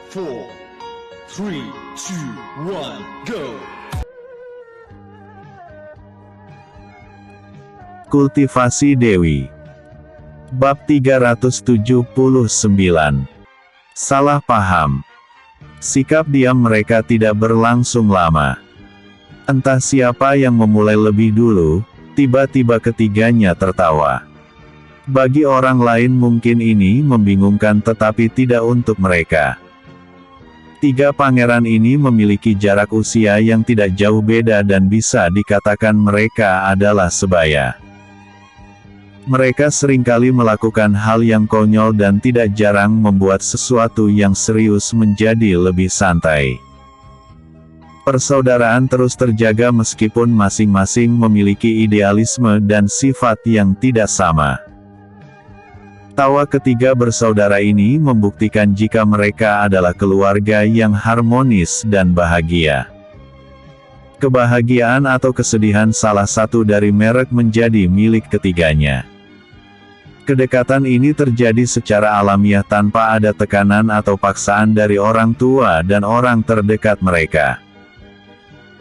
4, 3, 2, 1, go! Kultivasi Dewi. Bab 379. Salah paham. Sikap diam mereka tidak berlangsung lama. Entah siapa yang memulai lebih dulu, tiba-tiba ketiganya tertawa. Bagi orang lain mungkin ini membingungkan, tetapi tidak untuk mereka. Tiga pangeran ini memiliki jarak usia yang tidak jauh beda dan bisa dikatakan mereka adalah sebaya. Mereka seringkali melakukan hal yang konyol dan tidak jarang membuat sesuatu yang serius menjadi lebih santai. Persaudaraan terus terjaga meskipun masing-masing memiliki idealisme dan sifat yang tidak sama. Tawa ketiga bersaudara ini membuktikan jika mereka adalah keluarga yang harmonis dan bahagia. Kebahagiaan atau kesedihan salah satu dari mereka menjadi milik ketiganya. Kedekatan ini terjadi secara alamiah tanpa ada tekanan atau paksaan dari orang tua dan orang terdekat mereka.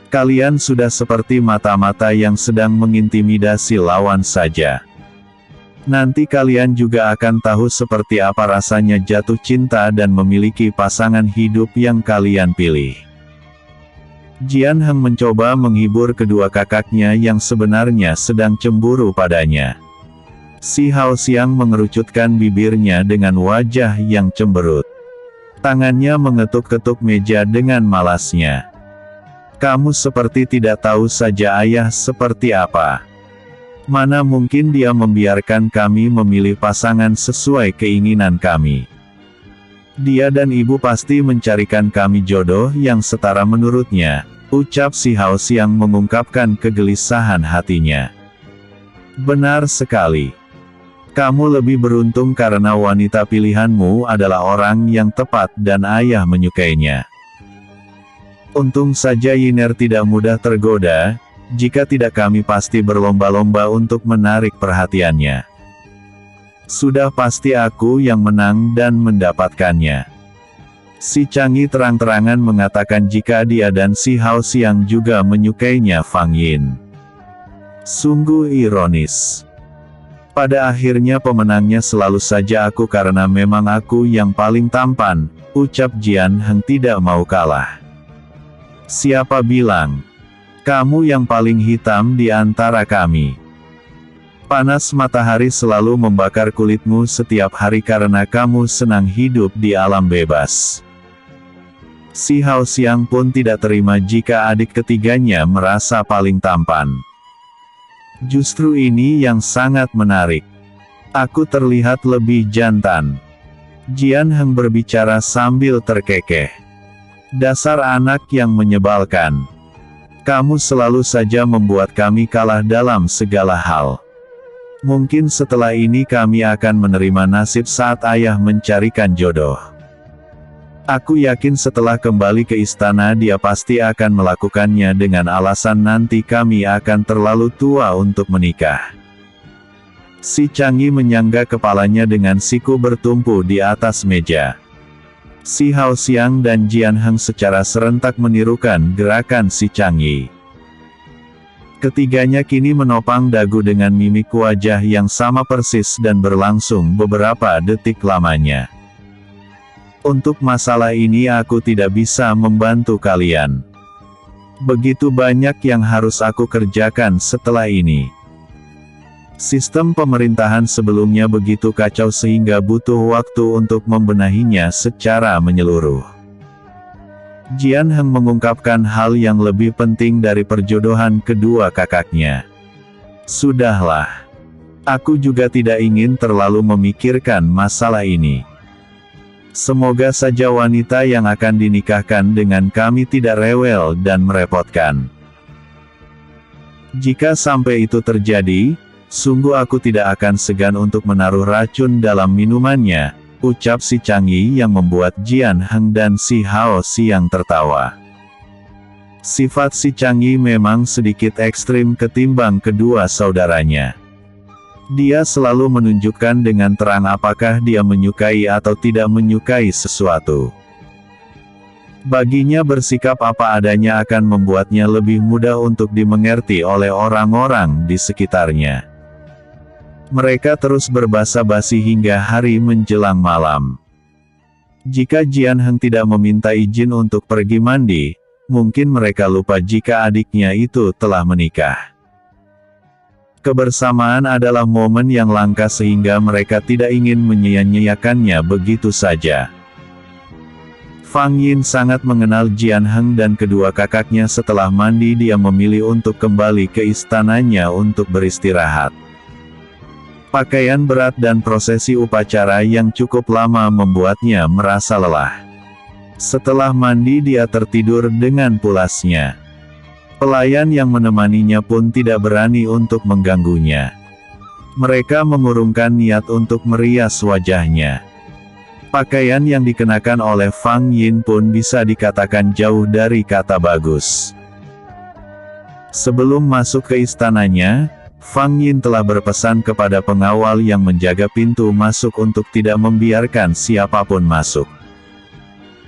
Kalian sudah seperti mata-mata yang sedang mengintimidasi lawan saja. Nanti kalian juga akan tahu seperti apa rasanya jatuh cinta dan memiliki pasangan hidup yang kalian pilih. Jian Heng mencoba menghibur kedua kakaknya yang sebenarnya sedang cemburu padanya. Si Hao Xiang mengerucutkan bibirnya dengan wajah yang cemberut. Tangannya mengetuk-ketuk meja dengan malasnya. Kamu seperti tidak tahu saja ayah seperti apa. Mana mungkin dia membiarkan kami memilih pasangan sesuai keinginan kami. Dia dan ibu pasti mencarikan kami jodoh yang setara menurutnya, ucap si Hao Xiang mengungkapkan kegelisahan hatinya. Benar sekali. Kamu lebih beruntung karena wanita pilihanmu adalah orang yang tepat dan ayah menyukainya. Untung saja Yiner tidak mudah tergoda, jika tidak kami pasti berlomba-lomba untuk menarik perhatiannya. Sudah pasti aku yang menang dan mendapatkannya. Si Chang'e terang-terangan mengatakan jika dia dan si Hao Xiang juga menyukainya Fang Yin. Sungguh ironis. Pada akhirnya pemenangnya selalu saja aku karena memang aku yang paling tampan, ucap Jian Heng tidak mau kalah. Siapa bilang? Kamu yang paling hitam di antara kami. Panas matahari selalu membakar kulitmu setiap hari karena kamu senang hidup di alam bebas. Si Hao Xiang pun tidak terima jika adik ketiganya merasa paling tampan. Justru ini yang sangat menarik. Aku terlihat lebih jantan. Jian Heng berbicara sambil terkekeh. Dasar anak yang menyebalkan. Kamu selalu saja membuat kami kalah dalam segala hal. Mungkin setelah ini kami akan menerima nasib saat ayah mencarikan jodoh. Aku yakin setelah kembali ke istana dia pasti akan melakukannya dengan alasan nanti kami akan terlalu tua untuk menikah. Si Chang'e menyangga kepalanya dengan siku bertumpu di atas meja. Si Hao Xiang dan Jian Heng secara serentak menirukan gerakan si Chang'e. Ketiganya kini menopang dagu dengan mimik wajah yang sama persis dan berlangsung beberapa detik lamanya. Untuk masalah ini aku tidak bisa membantu kalian. Begitu banyak yang harus aku kerjakan setelah ini. Sistem pemerintahan sebelumnya begitu kacau sehingga butuh waktu untuk membenahinya secara menyeluruh. Jian Heng mengungkapkan hal yang lebih penting dari perjodohan kedua kakaknya. Sudahlah. Aku juga tidak ingin terlalu memikirkan masalah ini. Semoga saja wanita yang akan dinikahkan dengan kami tidak rewel dan merepotkan. Jika sampai itu terjadi, sungguh aku tidak akan segan untuk menaruh racun dalam minumannya, ucap si Chang'e yang membuat Jian Heng dan si Hao Xiang tertawa. Sifat si Chang'e memang sedikit ekstrim ketimbang kedua saudaranya. Dia selalu menunjukkan dengan terang apakah dia menyukai atau tidak menyukai sesuatu. Baginya bersikap apa adanya akan membuatnya lebih mudah untuk dimengerti oleh orang-orang di sekitarnya. Mereka terus berbasa-basi hingga hari menjelang malam. Jika Jian Heng tidak meminta izin untuk pergi mandi, mungkin mereka lupa jika adiknya itu telah menikah. Kebersamaan adalah momen yang langka sehingga mereka tidak ingin menyia-nyiakannya begitu saja. Fang Yin sangat mengenal Jian Heng dan kedua kakaknya. Setelah mandi dia memilih untuk kembali ke istananya untuk beristirahat. Pakaian berat dan prosesi upacara yang cukup lama membuatnya merasa lelah. Setelah mandi dia tertidur dengan pulasnya. Pelayan yang menemaninya pun tidak berani untuk mengganggunya. Mereka mengurungkan niat untuk merias wajahnya. Pakaian yang dikenakan oleh Fang Yin pun bisa dikatakan jauh dari kata bagus. Sebelum masuk ke istananya, Fang Yin telah berpesan kepada pengawal yang menjaga pintu masuk untuk tidak membiarkan siapapun masuk.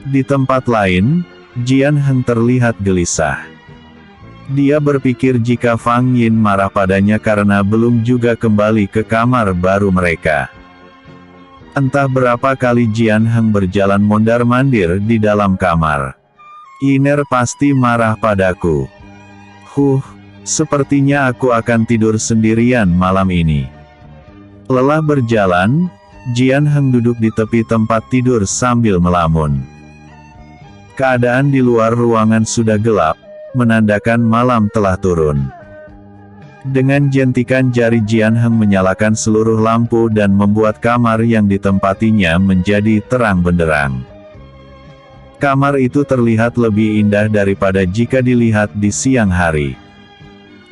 Di tempat lain, Jian Heng terlihat gelisah. Dia berpikir jika Fang Yin marah padanya karena belum juga kembali ke kamar baru mereka. Entah berapa kali Jian Heng berjalan mondar-mandir di dalam kamar. Yiner pasti marah padaku. Sepertinya aku akan tidur sendirian malam ini. Lelah berjalan, Jian Heng duduk di tepi tempat tidur sambil melamun. Keadaan di luar ruangan sudah gelap, menandakan malam telah turun. Dengan jentikan jari Jian Heng menyalakan seluruh lampu dan membuat kamar yang ditempatinya menjadi terang benderang. Kamar itu terlihat lebih indah daripada jika dilihat di siang hari.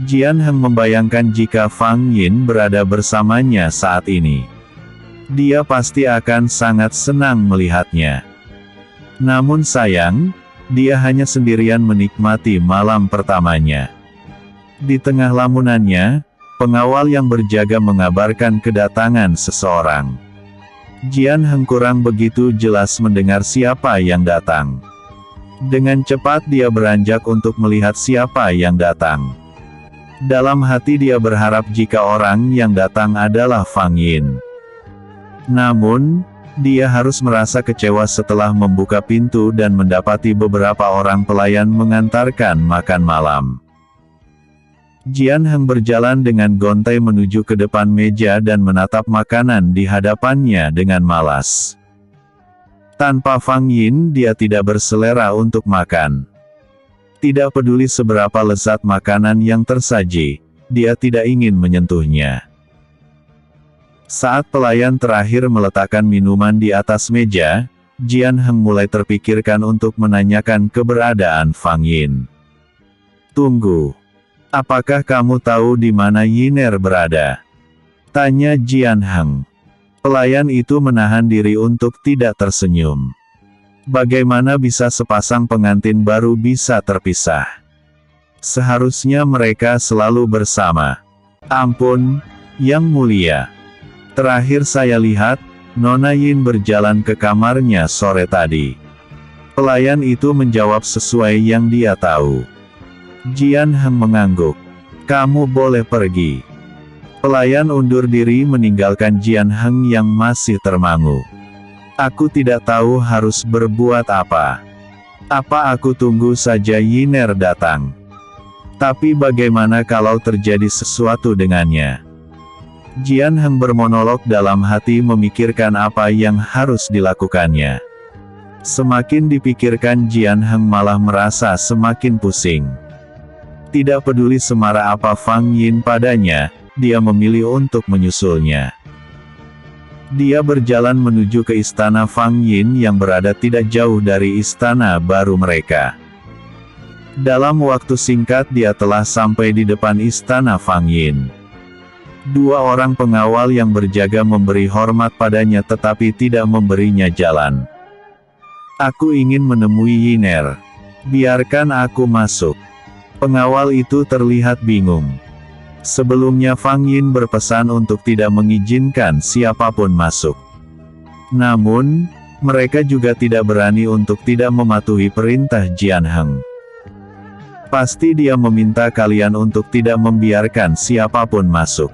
Jian Heng membayangkan jika Fang Yin berada bersamanya saat ini. Dia pasti akan sangat senang melihatnya. Namun sayang, dia hanya sendirian menikmati malam pertamanya. Di tengah lamunannya, pengawal yang berjaga mengabarkan kedatangan seseorang. Jian Heng kurang begitu jelas mendengar siapa yang datang. Dengan cepat dia beranjak untuk melihat siapa yang datang. Dalam hati dia berharap jika orang yang datang adalah Fang Yin. Namun, dia harus merasa kecewa setelah membuka pintu dan mendapati beberapa orang pelayan mengantarkan makan malam. Jian Heng berjalan dengan gontai menuju ke depan meja dan menatap makanan di hadapannya dengan malas. Tanpa Fang Yin dia tidak berselera untuk makan. Tidak peduli seberapa lezat makanan yang tersaji, dia tidak ingin menyentuhnya. Saat pelayan terakhir meletakkan minuman di atas meja, Jian Heng mulai terpikirkan untuk menanyakan keberadaan Fang Yin. Tunggu. Apakah kamu tahu di mana Yiner berada? Tanya Jian Heng. Pelayan itu menahan diri untuk tidak tersenyum. Bagaimana bisa sepasang pengantin baru bisa terpisah? Seharusnya mereka selalu bersama. Ampun, Yang Mulia. Terakhir saya lihat, Nona Yin berjalan ke kamarnya sore tadi. Pelayan itu menjawab sesuai yang dia tahu. Jian Heng mengangguk. Kamu boleh pergi. Pelayan undur diri meninggalkan Jian Heng yang masih termangu. Aku tidak tahu harus berbuat apa. Apa aku tunggu saja Yiner datang? Tapi bagaimana kalau terjadi sesuatu dengannya? Jian Heng bermonolog dalam hati memikirkan apa yang harus dilakukannya. Semakin dipikirkan Jian Heng malah merasa semakin pusing. Tidak peduli semarah apa Fang Yin padanya, dia memilih untuk menyusulnya. Dia berjalan menuju ke istana Fang Yin yang berada tidak jauh dari istana baru mereka. Dalam waktu singkat dia telah sampai di depan istana Fang Yin. Dua orang pengawal yang berjaga memberi hormat padanya tetapi tidak memberinya jalan. Aku ingin menemui Yiner. Biarkan aku masuk. Pengawal itu terlihat bingung. Sebelumnya Fang Yin berpesan untuk tidak mengizinkan siapapun masuk. Namun, Mereka juga tidak berani untuk tidak mematuhi perintah Jian Heng. Pasti dia meminta kalian untuk tidak membiarkan siapapun masuk.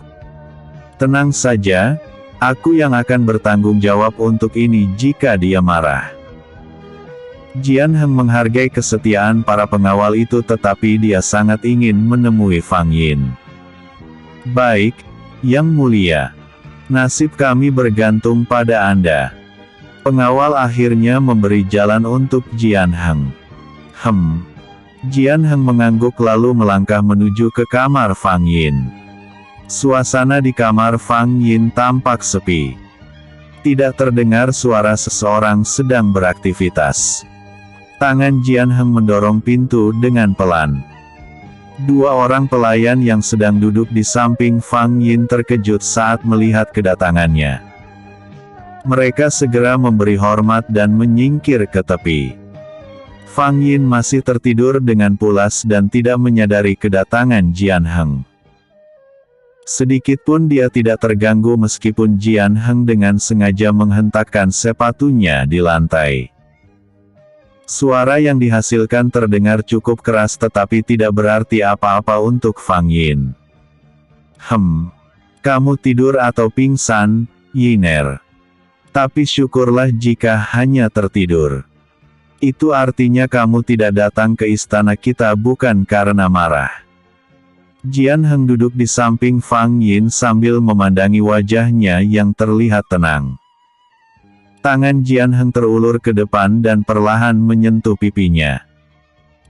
Tenang saja, aku yang akan bertanggung jawab untuk ini jika dia marah. Jian Heng menghargai kesetiaan para pengawal itu, tetapi dia sangat ingin menemui Fang Yin. Baik, Yang Mulia. Nasib kami bergantung pada Anda. Pengawal akhirnya memberi jalan untuk Jian Heng. Jian Heng mengangguk lalu melangkah menuju ke kamar Fang Yin. Suasana di kamar Fang Yin tampak sepi. Tidak terdengar suara seseorang sedang beraktivitas. Tangan Jian Heng mendorong pintu dengan pelan. Dua orang pelayan yang sedang duduk di samping Fang Yin terkejut saat melihat kedatangannya. Mereka segera memberi hormat dan menyingkir ke tepi. Fang Yin masih tertidur dengan pulas dan tidak menyadari kedatangan Jian Heng. Sedikitpun dia tidak terganggu meskipun Jian Heng dengan sengaja menghentakkan sepatunya di lantai. Suara yang dihasilkan terdengar cukup keras tetapi tidak berarti apa-apa untuk Fang Yin. Kamu tidur atau pingsan, Yiner? Tapi syukurlah jika hanya tertidur. Itu artinya kamu tidak datang ke istana kita bukan karena marah. Jian Heng duduk di samping Fang Yin sambil memandangi wajahnya yang terlihat tenang. Tangan Jian Heng terulur ke depan dan perlahan menyentuh pipinya.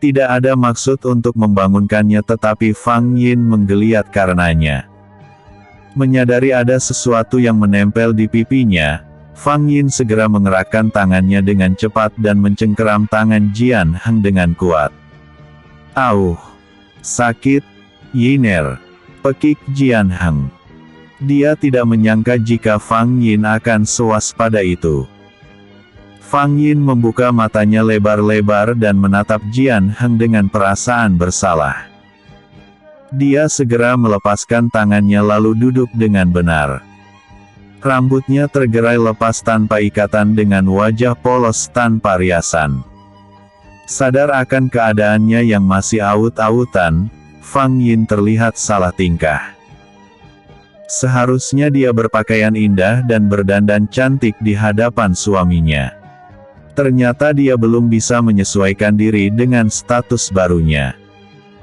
Tidak ada maksud untuk membangunkannya tetapi Fang Yin menggeliat karenanya. Menyadari ada sesuatu yang menempel di pipinya, Fang Yin segera mengerakkan tangannya dengan cepat dan mencengkeram tangan Jian Heng dengan kuat. Auh! Sakit, Yiner! Pekik Jian Heng. Dia tidak menyangka jika Fang Yin akan sewaspada itu. Fang Yin membuka matanya lebar-lebar dan menatap Jian Heng dengan perasaan bersalah. Dia segera melepaskan tangannya lalu duduk dengan benar. Rambutnya tergerai lepas tanpa ikatan dengan wajah polos tanpa riasan. Sadar akan keadaannya yang masih aut-autan, Fang Yin terlihat salah tingkah. Seharusnya dia berpakaian indah dan berdandan cantik di hadapan suaminya. Ternyata dia belum bisa menyesuaikan diri dengan status barunya.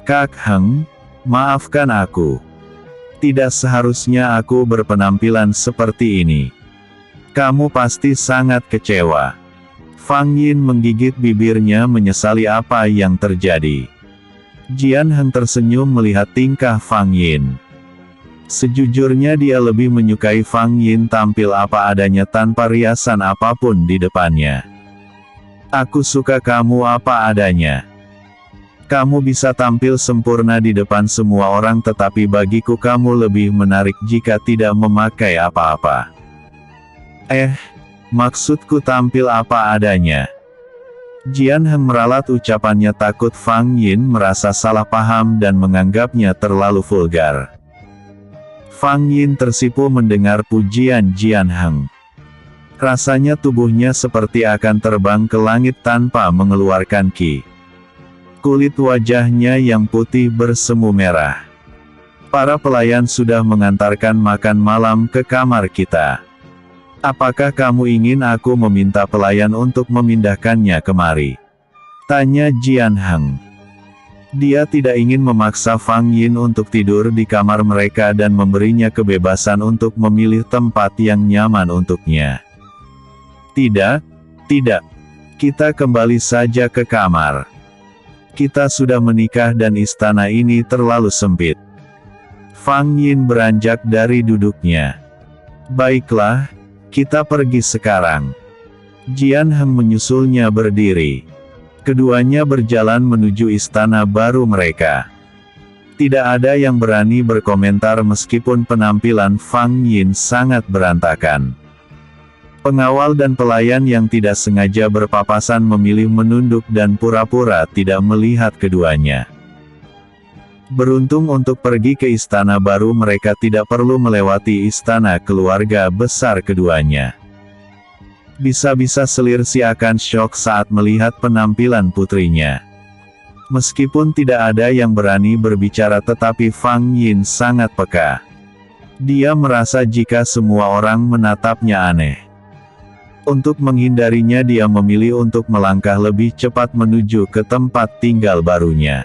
Kak Heng, maafkan aku. Tidak seharusnya aku berpenampilan seperti ini. Kamu pasti sangat kecewa. Fang Yin menggigit bibirnya menyesali apa yang terjadi. Jian Heng tersenyum melihat tingkah Fang Yin. Sejujurnya dia lebih menyukai Fang Yin tampil apa adanya tanpa riasan apapun di depannya. Aku suka kamu apa adanya. Kamu bisa tampil sempurna di depan semua orang tetapi bagiku kamu lebih menarik jika tidak memakai apa-apa. Maksudku tampil apa adanya. Jian Heng meralat ucapannya takut Fang Yin merasa salah paham dan menganggapnya terlalu vulgar. Fang Yin tersipu mendengar pujian Jian Heng. Rasanya tubuhnya seperti akan terbang ke langit tanpa mengeluarkan ki. Kulit wajahnya yang putih bersemu merah. Para pelayan sudah mengantarkan makan malam ke kamar kita. Apakah kamu ingin aku meminta pelayan untuk memindahkannya kemari? Tanya Jian Heng. Dia tidak ingin memaksa Fang Yin untuk tidur di kamar mereka dan memberinya kebebasan untuk memilih tempat yang nyaman untuknya. Tidak. Kita kembali saja ke kamar. Kita sudah menikah dan istana ini terlalu sempit. Fang Yin beranjak dari duduknya. Baiklah, kita pergi sekarang. Jian Heng menyusulnya berdiri. Keduanya berjalan menuju istana baru mereka. Tidak ada yang berani berkomentar meskipun penampilan Fang Yin sangat berantakan. Pengawal dan pelayan yang tidak sengaja berpapasan memilih menunduk dan pura-pura tidak melihat keduanya. Beruntung untuk pergi ke istana baru mereka tidak perlu melewati istana keluarga besar keduanya. Bisa-bisa selir si akan syok saat melihat penampilan putrinya. Meskipun tidak ada yang berani berbicara tetapi Fang Yin sangat peka. Dia merasa jika semua orang menatapnya aneh. Untuk menghindarinya dia memilih untuk melangkah lebih cepat menuju ke tempat tinggal barunya.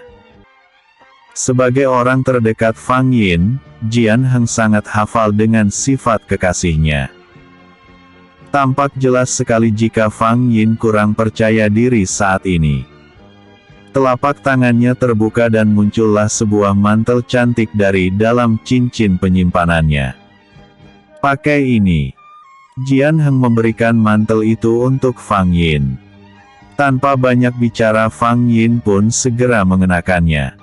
Sebagai orang terdekat Fang Yin, Jian Heng sangat hafal dengan sifat kekasihnya. Tampak jelas sekali jika Fang Yin kurang percaya diri saat ini. Telapak tangannya terbuka dan muncullah sebuah mantel cantik dari dalam cincin penyimpanannya. Pakai ini. Jian Heng memberikan mantel itu untuk Fang Yin. Tanpa banyak bicara Fang Yin pun segera mengenakannya.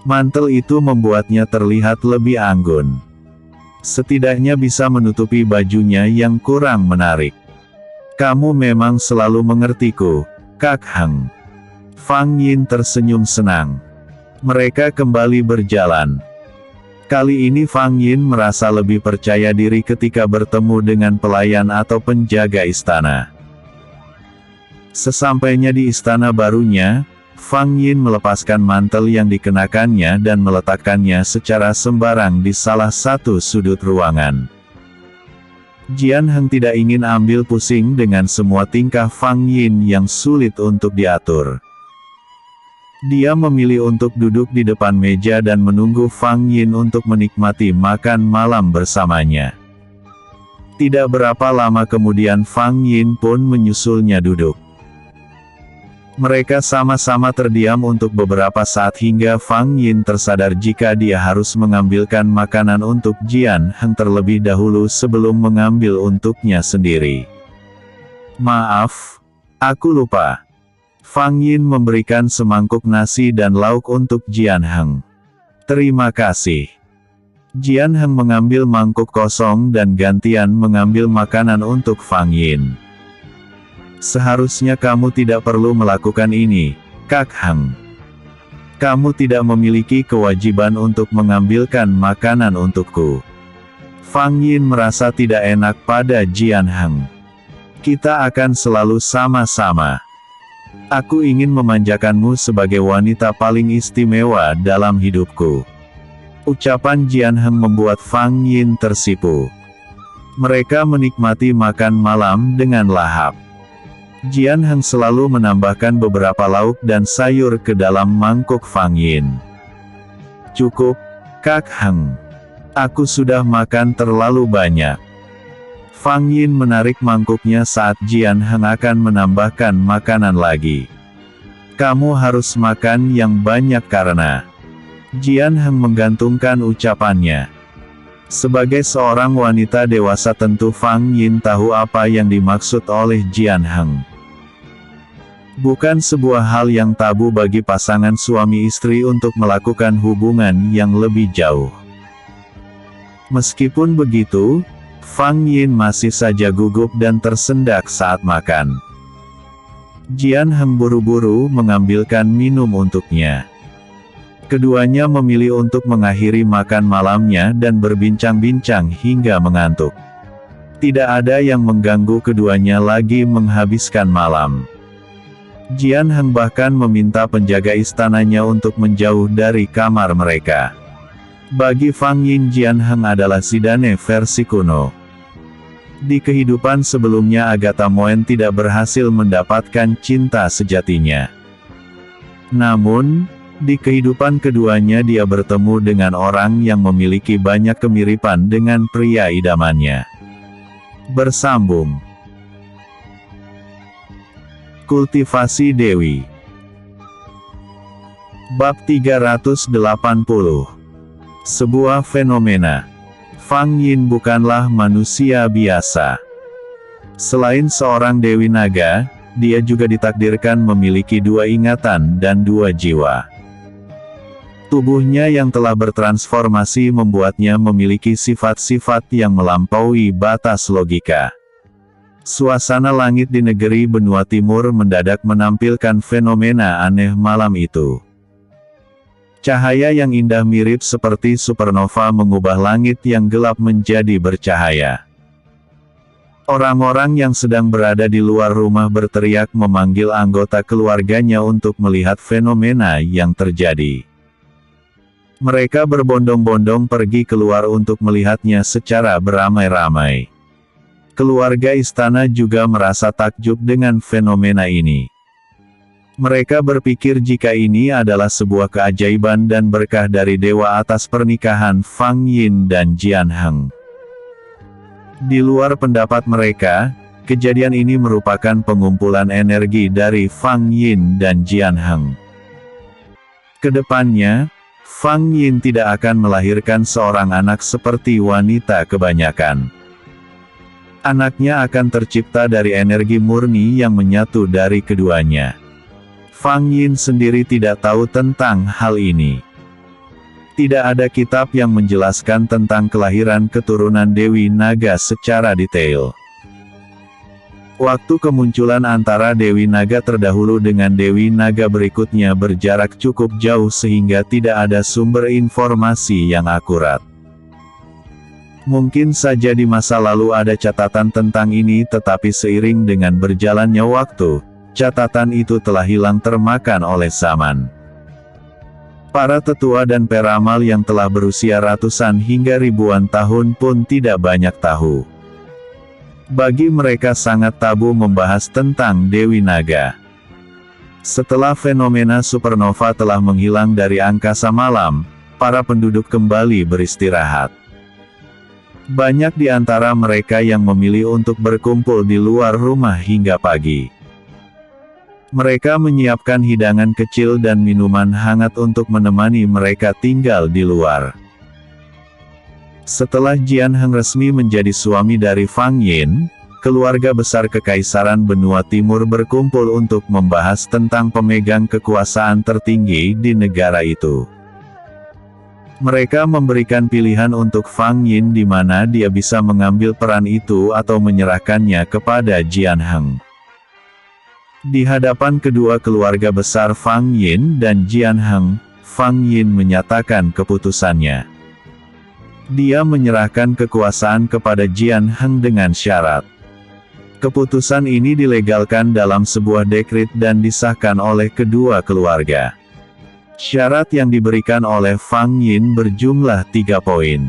Mantel itu membuatnya terlihat lebih anggun. Setidaknya bisa menutupi bajunya yang kurang menarik. Kamu memang selalu mengertiku, Kak Heng. Fang Yin tersenyum senang. Mereka kembali berjalan. Kali ini Fang Yin merasa lebih percaya diri ketika bertemu dengan pelayan atau penjaga istana. Sesampainya di istana barunya, Fang Yin melepaskan mantel yang dikenakannya dan meletakkannya secara sembarang di salah satu sudut ruangan. Jian Heng tidak ingin ambil pusing dengan semua tingkah Fang Yin yang sulit untuk diatur. Dia memilih untuk duduk di depan meja dan menunggu Fang Yin untuk menikmati makan malam bersamanya. Tidak berapa lama kemudian Fang Yin pun menyusulnya duduk. Mereka sama-sama terdiam untuk beberapa saat hingga Fang Yin tersadar jika dia harus mengambilkan makanan untuk Jian Heng terlebih dahulu sebelum mengambil untuknya sendiri. Maaf, aku lupa. Fang Yin memberikan semangkuk nasi dan lauk untuk Jian Heng. Terima kasih. Jian Heng mengambil mangkuk kosong dan gantian mengambil makanan untuk Fang Yin. Seharusnya kamu tidak perlu melakukan ini, Kak Heng. Kamu tidak memiliki kewajiban untuk mengambilkan makanan untukku. Fang Yin merasa tidak enak pada Jian Heng. Kita akan selalu sama-sama. Aku ingin memanjakanmu sebagai wanita paling istimewa dalam hidupku. Ucapan Jian Heng membuat Fang Yin tersipu. Mereka menikmati makan malam dengan lahap. Jian Heng selalu menambahkan beberapa lauk dan sayur ke dalam mangkuk Fang Yin. Cukup, Kak Heng. Aku sudah makan terlalu banyak. Fang Yin menarik mangkuknya saat Jian Heng akan menambahkan makanan lagi. Kamu harus makan yang banyak karena... Jian Heng menggantungkan ucapannya. Sebagai seorang wanita dewasa tentu Fang Yin tahu apa yang dimaksud oleh Jian Heng. Bukan sebuah hal yang tabu bagi pasangan suami istri untuk melakukan hubungan yang lebih jauh. Meskipun begitu, Fang Yin masih saja gugup dan tersendak saat makan. Jian Heng buru-buru mengambilkan minum untuknya. Keduanya memilih untuk mengakhiri makan malamnya dan berbincang-bincang hingga mengantuk. Tidak ada yang mengganggu keduanya lagi menghabiskan malam. Jian Heng bahkan meminta penjaga istananya untuk menjauh dari kamar mereka. Bagi Fang Yin, Jian Heng adalah Zidane versi kuno. Di kehidupan sebelumnya Agatha Moen tidak berhasil mendapatkan cinta sejatinya. Namun, di kehidupan keduanya dia bertemu dengan orang yang memiliki banyak kemiripan dengan pria idamannya. Bersambung. Kultivasi Dewi. Bab 380. Sebuah fenomena. Fang Yin bukanlah manusia biasa. Selain seorang Dewi Naga, dia juga ditakdirkan memiliki dua ingatan dan dua jiwa. Tubuhnya yang telah bertransformasi membuatnya memiliki sifat-sifat yang melampaui batas logika. Suasana langit di negeri benua timur mendadak menampilkan fenomena aneh malam itu. Cahaya yang indah mirip seperti supernova mengubah langit yang gelap menjadi bercahaya. Orang-orang yang sedang berada di luar rumah berteriak memanggil anggota keluarganya untuk melihat fenomena yang terjadi. Mereka berbondong-bondong pergi keluar untuk melihatnya secara beramai-ramai. Keluarga istana juga merasa takjub dengan fenomena ini. Mereka berpikir jika ini adalah sebuah keajaiban dan berkah dari dewa atas pernikahan Fang Yin dan Jian Heng. Di luar pendapat mereka, kejadian ini merupakan pengumpulan energi dari Fang Yin dan Jian Heng. Kedepannya, Fang Yin tidak akan melahirkan seorang anak seperti wanita kebanyakan. Anaknya akan tercipta dari energi murni yang menyatu dari keduanya. Fang Yin sendiri tidak tahu tentang hal ini. Tidak ada kitab yang menjelaskan tentang kelahiran keturunan Dewi Naga secara detail. Waktu kemunculan antara Dewi Naga terdahulu dengan Dewi Naga berikutnya berjarak cukup jauh sehingga tidak ada sumber informasi yang akurat. Mungkin saja di masa lalu ada catatan tentang ini, tetapi seiring dengan berjalannya waktu, catatan itu telah hilang termakan oleh zaman. Para tetua dan peramal yang telah berusia ratusan hingga ribuan tahun pun tidak banyak tahu. Bagi mereka sangat tabu membahas tentang Dewi Naga. Setelah fenomena supernova telah menghilang dari angkasa malam, para penduduk kembali beristirahat. Banyak di antara mereka yang memilih untuk berkumpul di luar rumah hingga pagi. Mereka menyiapkan hidangan kecil dan minuman hangat untuk menemani mereka tinggal di luar. Setelah Jian Heng resmi menjadi suami dari Fang Yin, keluarga besar Kekaisaran Benua Timur berkumpul untuk membahas tentang pemegang kekuasaan tertinggi di negara itu. Mereka memberikan pilihan untuk Fang Yin di mana dia bisa mengambil peran itu atau menyerahkannya kepada Jian Heng. Di hadapan kedua keluarga besar Fang Yin dan Jian Heng, Fang Yin menyatakan keputusannya. Dia menyerahkan kekuasaan kepada Jian Heng dengan syarat. Keputusan ini dilegalkan dalam sebuah dekret dan disahkan oleh kedua keluarga. Syarat yang diberikan oleh Fang Yin berjumlah 3 poin.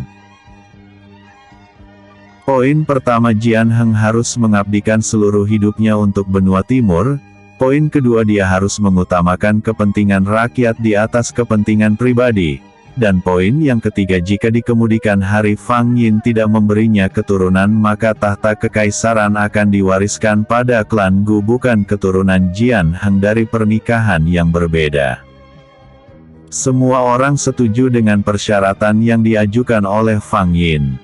Poin pertama, Jian Heng harus mengabdikan seluruh hidupnya untuk benua timur. Poin kedua, dia harus mengutamakan kepentingan rakyat di atas kepentingan pribadi. Dan poin yang ketiga, jika di kemudian hari Fang Yin tidak memberinya keturunan maka tahta kekaisaran akan diwariskan pada klan Gu, bukan keturunan Jian Heng dari pernikahan yang berbeda. Semua orang setuju dengan persyaratan yang diajukan oleh Fang Yin.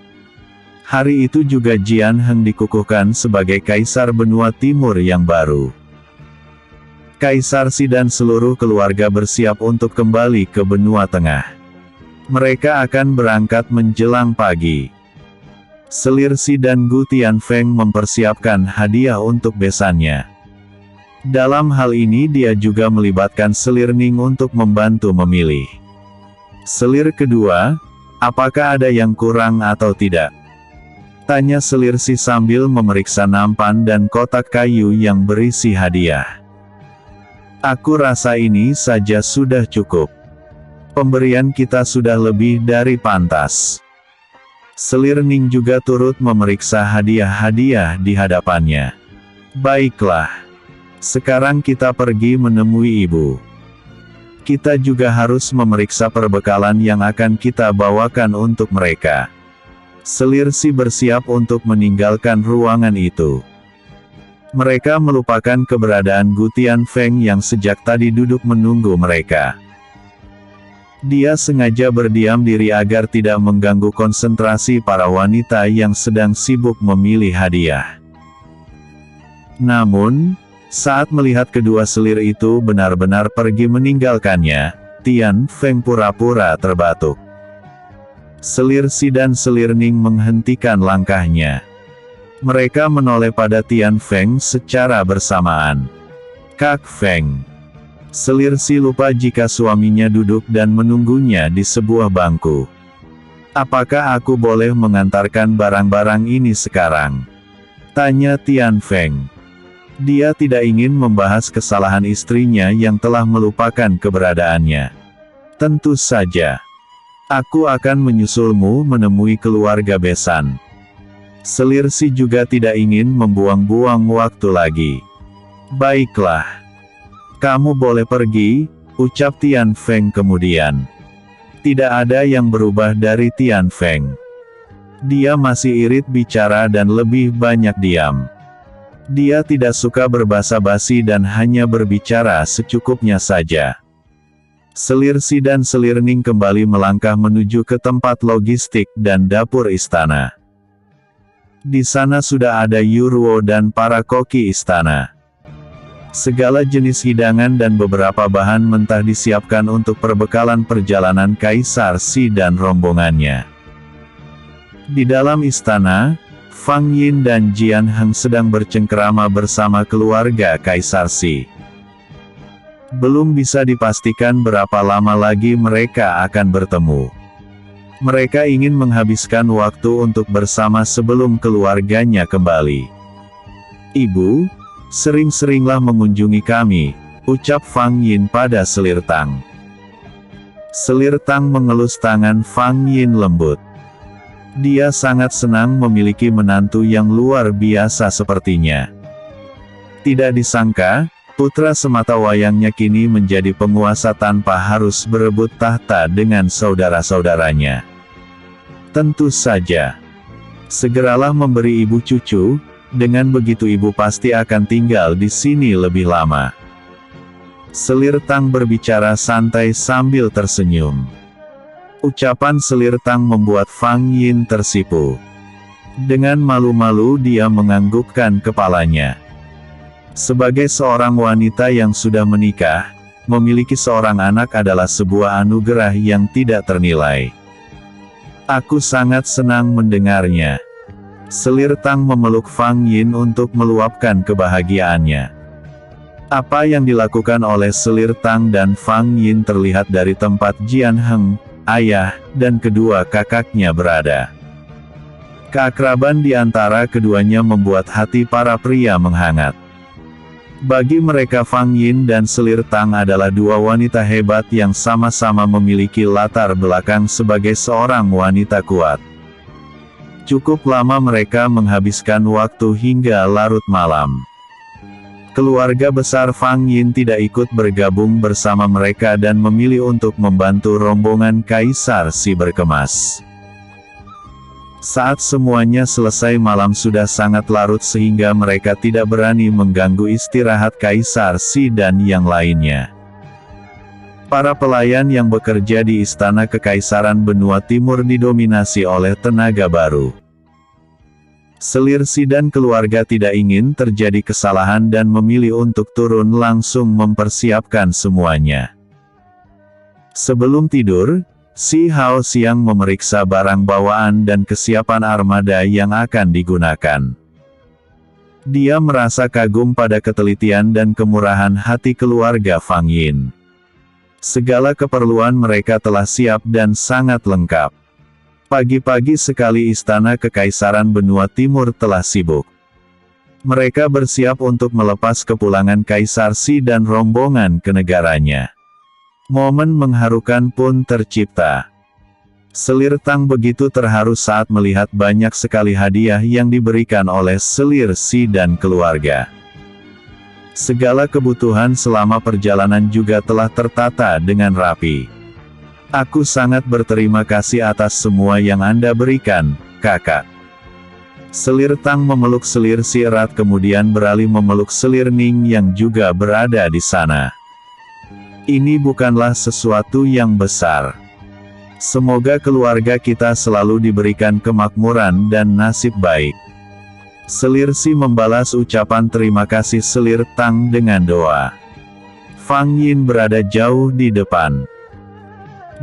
Hari itu juga Jian Heng dikukuhkan sebagai Kaisar Benua Timur yang baru. Kaisar Si dan seluruh keluarga bersiap untuk kembali ke Benua Tengah. Mereka akan berangkat menjelang pagi. Selir Si dan Gu Tianfeng mempersiapkan hadiah untuk besannya. Dalam hal ini dia juga melibatkan Selir Ning untuk membantu memilih. Selir kedua, apakah ada yang kurang atau tidak? Tanya Selir Si sambil memeriksa nampan dan kotak kayu yang berisi hadiah. Aku rasa ini saja sudah cukup. Pemberian kita sudah lebih dari pantas. Selir Ning juga turut memeriksa hadiah-hadiah di hadapannya. Baiklah. Sekarang kita pergi menemui ibu. Kita juga harus memeriksa perbekalan yang akan kita bawakan untuk mereka. Selir Si bersiap untuk meninggalkan ruangan itu. Mereka melupakan keberadaan Gu Tianfeng yang sejak tadi duduk menunggu mereka. Dia sengaja berdiam diri agar tidak mengganggu konsentrasi para wanita yang sedang sibuk memilih hadiah. Namun, saat melihat kedua selir itu benar-benar pergi meninggalkannya, Tianfeng pura-pura terbatuk. Selir Si dan Selir Ning menghentikan langkahnya. Mereka menoleh pada Tianfeng secara bersamaan. Kak Feng. Selir Si lupa jika suaminya duduk dan menunggunya di sebuah bangku. Apakah aku boleh mengantarkan barang-barang ini sekarang? Tanya Tian Feng. Dia tidak ingin membahas kesalahan istrinya yang telah melupakan keberadaannya. Tentu saja. Aku akan menyusulmu menemui keluarga besan. Selir Si juga tidak ingin membuang-buang waktu lagi. Baiklah. Kamu boleh pergi, ucap Tian Feng kemudian. Tidak ada yang berubah dari Tian Feng. Dia masih irit bicara dan lebih banyak diam. Dia tidak suka berbasa-basi dan hanya berbicara secukupnya saja. Selir Si dan Selir Ning kembali melangkah menuju ke tempat logistik dan dapur istana. Di sana sudah ada Yuruo dan para koki istana. Segala jenis hidangan dan beberapa bahan mentah disiapkan untuk perbekalan perjalanan Kaisar Si dan rombongannya. Di dalam istana, Fang Yin dan Jian Heng sedang bercengkerama bersama keluarga Kaisar Si. Belum bisa dipastikan berapa lama lagi mereka akan bertemu. Mereka ingin menghabiskan waktu untuk bersama sebelum keluarganya kembali. Ibu, sering-seringlah mengunjungi kami, ucap Fang Yin pada Selir Tang. Selir Tang mengelus tangan Fang Yin lembut. Dia sangat senang memiliki menantu yang luar biasa sepertinya. Tidak disangka, putra semata wayangnya kini menjadi penguasa tanpa harus berebut tahta dengan saudara-saudaranya. Tentu saja. Segeralah memberi ibu cucu, dengan begitu ibu pasti akan tinggal di sini lebih lama. Selir Tang berbicara santai sambil tersenyum. Ucapan Selir Tang membuat Fang Yin tersipu. Dengan malu-malu dia menganggukkan kepalanya. Sebagai seorang wanita yang sudah menikah, memiliki seorang anak adalah sebuah anugerah yang tidak ternilai. Aku sangat senang mendengarnya. Selir Tang memeluk Fang Yin untuk meluapkan kebahagiaannya. Apa yang dilakukan oleh Selir Tang dan Fang Yin terlihat dari tempat Jian Heng, ayah, dan kedua kakaknya berada. Keakraban di antara keduanya membuat hati para pria menghangat. Bagi mereka Fang Yin dan Selir Tang adalah dua wanita hebat yang sama-sama memiliki latar belakang sebagai seorang wanita kuat. Cukup lama mereka menghabiskan waktu hingga larut malam. Keluarga besar Fang Yin tidak ikut bergabung bersama mereka dan memilih untuk membantu rombongan Kaisar Si berkemas. Saat semuanya selesai malam sudah sangat larut sehingga mereka tidak berani mengganggu istirahat Kaisar Si dan yang lainnya. Para pelayan yang bekerja di Istana Kekaisaran Benua Timur didominasi oleh tenaga baru. Selir Si dan keluarga tidak ingin terjadi kesalahan dan memilih untuk turun langsung mempersiapkan semuanya. Sebelum tidur, Si Hao Xiang memeriksa barang bawaan dan kesiapan armada yang akan digunakan. Dia merasa kagum pada ketelitian dan kemurahan hati keluarga Fang Yin. Segala keperluan mereka telah siap dan sangat lengkap. Pagi-pagi sekali Istana Kekaisaran Benua Timur telah sibuk. Mereka bersiap untuk melepas kepulangan Kaisar Si dan rombongan ke negaranya. Momen mengharukan pun tercipta. Selir Tang begitu terharu saat melihat banyak sekali hadiah yang diberikan oleh Selir Si dan keluarga. Segala kebutuhan selama perjalanan juga telah tertata dengan rapi. Aku sangat berterima kasih atas semua yang Anda berikan, kakak. Selir Tang memeluk Selir Si erat kemudian beralih memeluk Selir Ning yang juga berada di sana. Ini bukanlah sesuatu yang besar. Semoga keluarga kita selalu diberikan kemakmuran dan nasib baik. Selir Si membalas ucapan terima kasih Selir Tang dengan doa. Fang Yin berada jauh di depan.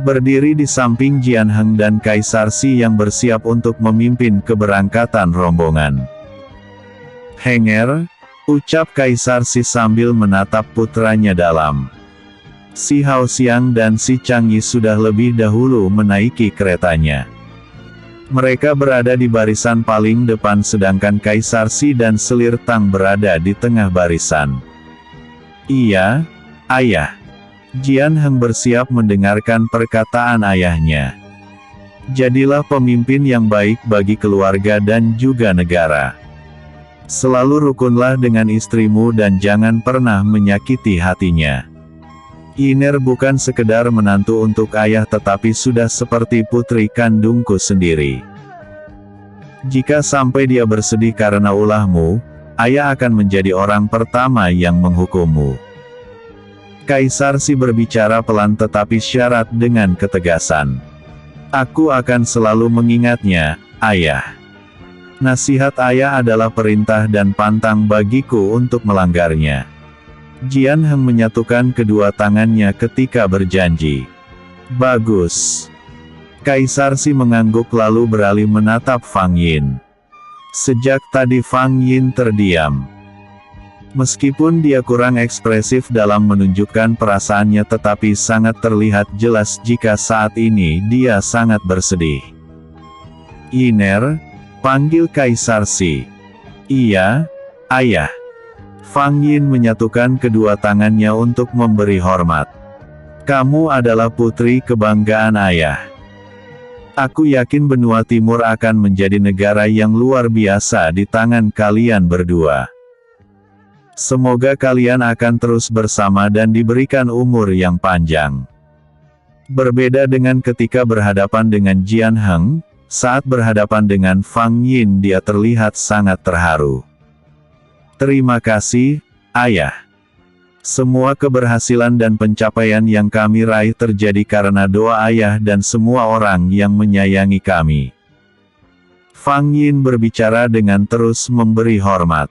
Berdiri di samping Jian Heng dan Kaisar Si yang bersiap untuk memimpin keberangkatan rombongan. Henger, ucap Kaisar Si sambil menatap putranya dalam. Si Hao Xiang dan Si Changyi sudah lebih dahulu menaiki keretanya. Mereka berada di barisan paling depan sedangkan Kaisar Si dan Selir Tang berada di tengah barisan. Iya, ayah. Jian Heng bersiap mendengarkan perkataan ayahnya. Jadilah pemimpin yang baik bagi keluarga dan juga negara. Selalu rukunlah dengan istrimu dan jangan pernah menyakiti hatinya. Yiner bukan sekedar menantu untuk ayah tetapi sudah seperti putri kandungku sendiri. Jika sampai dia bersedih karena ulahmu, ayah akan menjadi orang pertama yang menghukummu. Kaisar Si berbicara pelan tetapi syarat dengan ketegasan. Aku akan selalu mengingatnya, ayah. Nasihat ayah adalah perintah dan pantang bagiku untuk melanggarnya. Jian Heng menyatukan kedua tangannya ketika berjanji. Bagus. Kaisar Si mengangguk lalu beralih menatap Fang Yin. Sejak tadi Fang Yin terdiam. Meskipun dia kurang ekspresif dalam menunjukkan perasaannya tetapi sangat terlihat jelas jika saat ini dia sangat bersedih. Yiner, panggil Kaisar Si. Iya, ayah. Fang Yin menyatukan kedua tangannya untuk memberi hormat. Kamu adalah putri kebanggaan ayah. Aku yakin benua timur akan menjadi negara yang luar biasa di tangan kalian berdua. Semoga kalian akan terus bersama dan diberikan umur yang panjang. Berbeda dengan ketika berhadapan dengan Jian Heng, saat berhadapan dengan Fang Yin dia terlihat sangat terharu. Terima kasih, ayah. Semua keberhasilan dan pencapaian yang kami raih terjadi karena doa ayah dan semua orang yang menyayangi kami. Fang Yin berbicara dengan terus memberi hormat.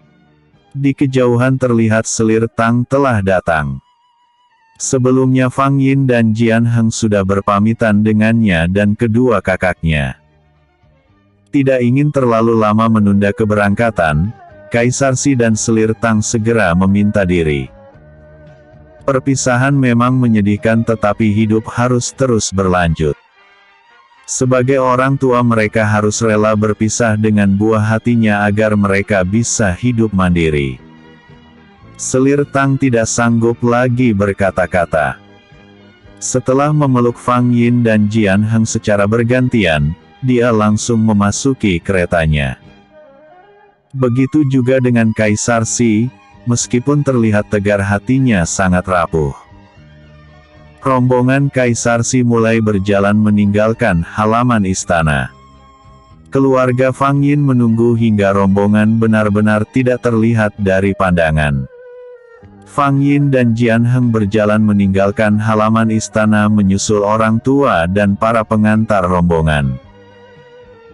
Di kejauhan terlihat Selir Tang telah datang. Sebelumnya Fang Yin dan Jian Heng sudah berpamitan dengannya dan kedua kakaknya. Tidak ingin terlalu lama menunda keberangkatan, Kaisar Si dan Selir Tang segera meminta diri. Perpisahan memang menyedihkan tetapi hidup harus terus berlanjut. Sebagai orang tua mereka harus rela berpisah dengan buah hatinya agar mereka bisa hidup mandiri. Selir Tang tidak sanggup lagi berkata-kata. Setelah memeluk Fang Yin dan Jian Heng secara bergantian, dia langsung memasuki keretanya. Begitu juga dengan Kaisar Si, meskipun terlihat tegar hatinya sangat rapuh. Rombongan Kaisar Si mulai berjalan meninggalkan halaman istana. Keluarga Fang Yin menunggu hingga rombongan benar-benar tidak terlihat dari pandangan. Fang Yin dan Jian Heng berjalan meninggalkan halaman istana menyusul orang tua dan para pengantar rombongan.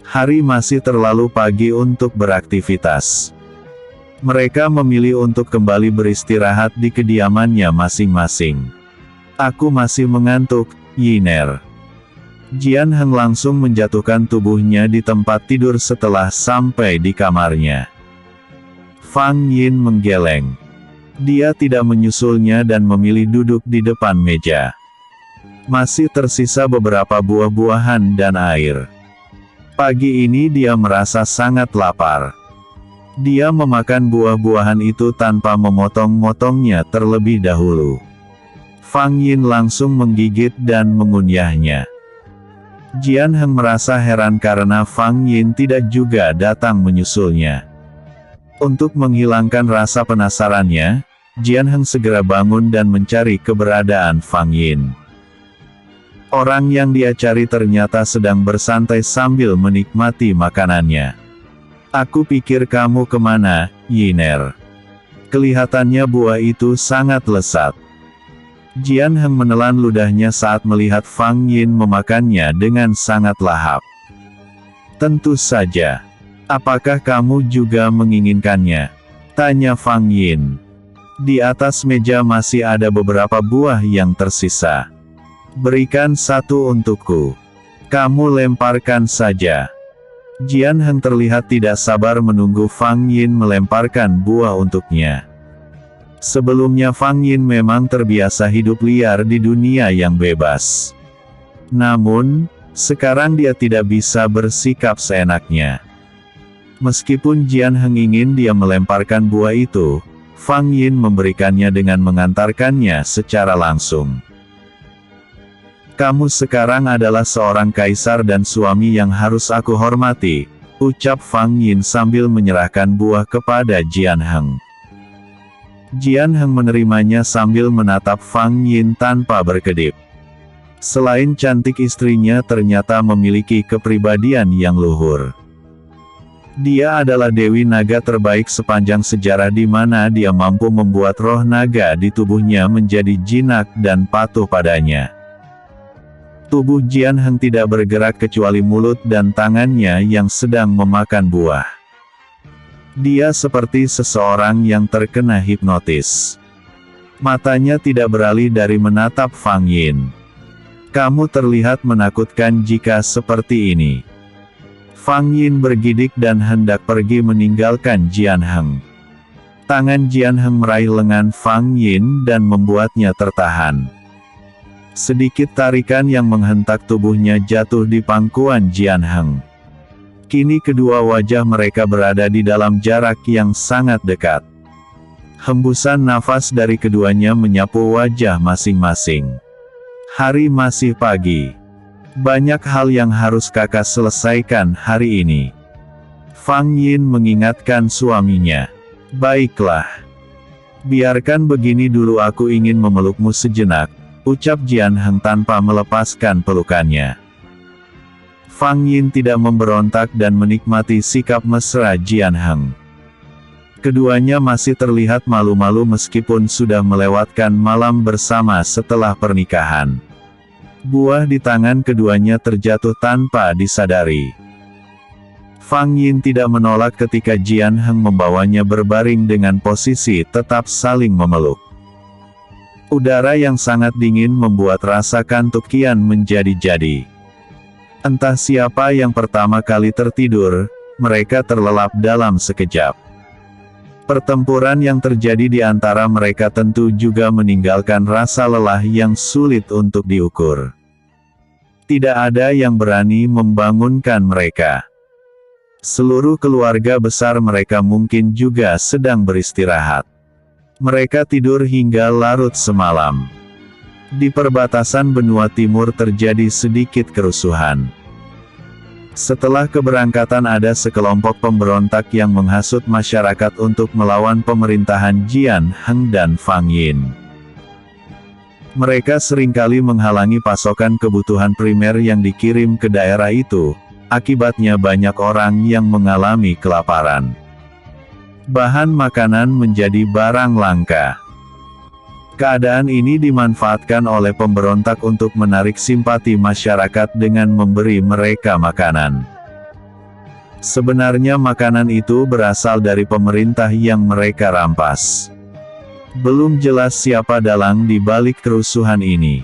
Hari masih terlalu pagi untuk beraktivitas. Mereka memilih untuk kembali beristirahat di kediamannya masing-masing. Aku masih mengantuk, Yiner. Jian Heng langsung menjatuhkan tubuhnya di tempat tidur setelah sampai di kamarnya. Fang Yin menggeleng. Dia tidak menyusulnya dan memilih duduk di depan meja. Masih tersisa beberapa buah-buahan dan air. Pagi ini dia merasa sangat lapar. Dia memakan buah-buahan itu tanpa memotong-motongnya terlebih dahulu. Fang Yin langsung menggigit dan mengunyahnya. Jian Heng merasa heran karena Fang Yin tidak juga datang menyusulnya. Untuk menghilangkan rasa penasarannya, Jian Heng segera bangun dan mencari keberadaan Fang Yin. Orang yang dia cari ternyata sedang bersantai sambil menikmati makanannya. Aku pikir kamu kemana, Yiner? Kelihatannya buah itu sangat lezat. Jian Heng menelan ludahnya saat melihat Fang Yin memakannya dengan sangat lahap. Tentu saja. Apakah kamu juga menginginkannya? Tanya Fang Yin. Di atas meja masih ada beberapa buah yang tersisa. Berikan satu untukku. Kamu lemparkan saja. Jian Heng terlihat tidak sabar menunggu Fang Yin melemparkan buah untuknya. Sebelumnya Fang Yin memang terbiasa hidup liar di dunia yang bebas. Namun, Sekarang dia tidak bisa bersikap seenaknya. Meskipun Jian Heng ingin dia melemparkan buah itu, Fang Yin memberikannya dengan mengantarkannya secara langsung. "Kamu sekarang adalah seorang kaisar dan suami yang harus aku hormati," ucap Fang Yin sambil menyerahkan buah kepada Jian Heng. Jian Heng menerimanya sambil menatap Fang Yin tanpa berkedip. Selain cantik, istrinya ternyata memiliki kepribadian yang luhur. Dia adalah Dewi Naga terbaik sepanjang sejarah di mana dia mampu membuat roh naga di tubuhnya menjadi jinak dan patuh padanya. Tubuh Jian Heng tidak bergerak kecuali mulut dan tangannya yang sedang memakan buah. Dia seperti seseorang yang terkena hipnotis. Matanya tidak beralih dari menatap Fang Yin. "Kamu terlihat menakutkan jika seperti ini." Fang Yin bergidik dan hendak pergi meninggalkan Jian Heng. Tangan Jian Heng meraih lengan Fang Yin dan membuatnya tertahan. Sedikit tarikan yang menghentak tubuhnya jatuh di pangkuan Jian Heng. Kini kedua wajah mereka berada di dalam jarak yang sangat dekat. Hembusan nafas dari keduanya menyapu wajah masing-masing. Hari masih pagi. Banyak hal yang harus kakak selesaikan hari ini. Fang Yin mengingatkan suaminya. "Baiklah. Biarkan begini dulu, aku ingin memelukmu sejenak," ucap Jian Heng tanpa melepaskan pelukannya. Fang Yin tidak memberontak dan menikmati sikap mesra Jian Heng. Keduanya masih terlihat malu-malu meskipun sudah melewatkan malam bersama setelah pernikahan. Buah di tangan keduanya terjatuh tanpa disadari. Fang Yin tidak menolak ketika Jian Heng membawanya berbaring dengan posisi tetap saling memeluk. Udara yang sangat dingin membuat rasa kantuk kian menjadi-jadi. Entah siapa yang pertama kali tertidur, mereka terlelap dalam sekejap. Pertempuran yang terjadi di antara mereka tentu juga meninggalkan rasa lelah yang sulit untuk diukur. Tidak ada yang berani membangunkan mereka. Seluruh keluarga besar mereka mungkin juga sedang beristirahat. Mereka tidur hingga larut semalam. Di perbatasan benua timur terjadi sedikit kerusuhan. Setelah keberangkatan ada sekelompok pemberontak yang menghasut masyarakat untuk melawan pemerintahan Jian Heng dan Fang Yin. Mereka seringkali menghalangi pasokan kebutuhan primer yang dikirim ke daerah itu, akibatnya banyak orang yang mengalami kelaparan. Bahan makanan menjadi barang langka. Keadaan ini dimanfaatkan oleh pemberontak untuk menarik simpati masyarakat dengan memberi mereka makanan. Sebenarnya makanan itu berasal dari pemerintah yang mereka rampas. Belum jelas siapa dalang di balik kerusuhan ini.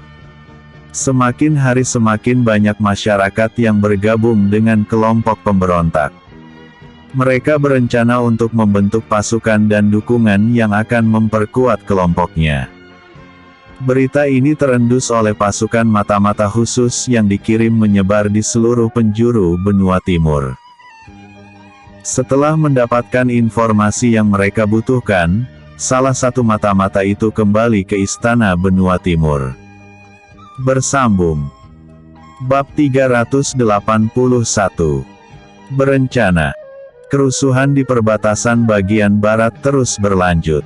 Semakin hari semakin banyak masyarakat yang bergabung dengan kelompok pemberontak. Mereka berencana untuk membentuk pasukan dan dukungan yang akan memperkuat kelompoknya. Berita ini terendus oleh pasukan mata-mata khusus yang dikirim menyebar di seluruh penjuru benua timur. Setelah mendapatkan informasi yang mereka butuhkan, salah satu mata-mata itu kembali ke istana benua timur. Bersambung. Bab 381. Berencana. Kerusuhan di perbatasan bagian barat terus berlanjut.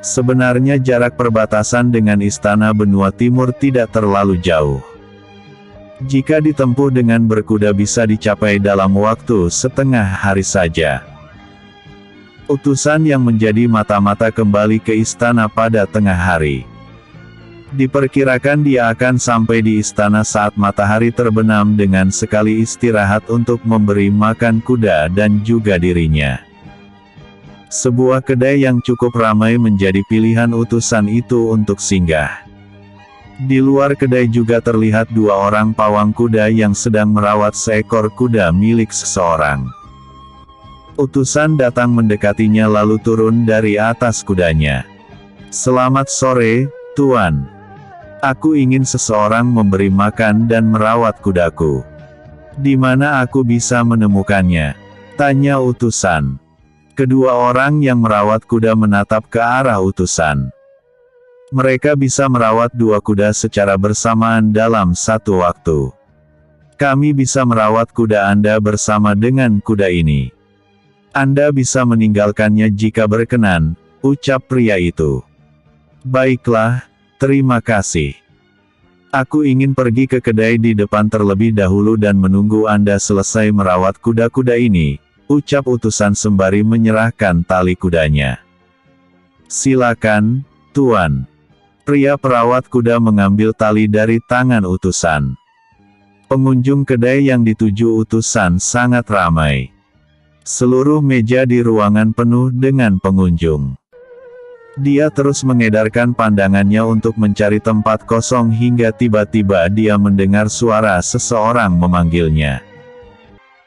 Sebenarnya jarak perbatasan dengan istana benua timur tidak terlalu jauh. Jika ditempuh dengan berkuda bisa dicapai dalam waktu setengah hari saja. Utusan yang menjadi mata-mata kembali ke istana pada tengah hari. Diperkirakan dia akan sampai di istana saat matahari terbenam dengan sekali istirahat untuk memberi makan kuda dan juga dirinya. Sebuah kedai yang cukup ramai menjadi pilihan utusan itu untuk singgah. Di luar kedai juga terlihat dua orang pawang kuda yang sedang merawat seekor kuda milik seseorang. Utusan datang mendekatinya lalu turun dari atas kudanya. "Selamat sore, Tuan." Aku ingin seseorang memberi makan dan merawat kudaku. Di mana aku bisa menemukannya? Tanya utusan. Kedua orang yang merawat kuda menatap ke arah utusan. Mereka bisa merawat dua kuda secara bersamaan dalam satu waktu. Kami bisa merawat kuda Anda bersama dengan kuda ini. Anda bisa meninggalkannya jika berkenan, ucap pria itu. Baiklah, terima kasih. Aku ingin pergi ke kedai di depan terlebih dahulu dan menunggu Anda selesai merawat kuda-kuda ini, ucap utusan sembari menyerahkan tali kudanya. Silakan, Tuan. Pria perawat kuda mengambil tali dari tangan utusan. Pengunjung kedai yang dituju utusan sangat ramai. Seluruh meja di ruangan penuh dengan pengunjung. Dia terus mengedarkan pandangannya untuk mencari tempat kosong hingga tiba-tiba dia mendengar suara seseorang memanggilnya.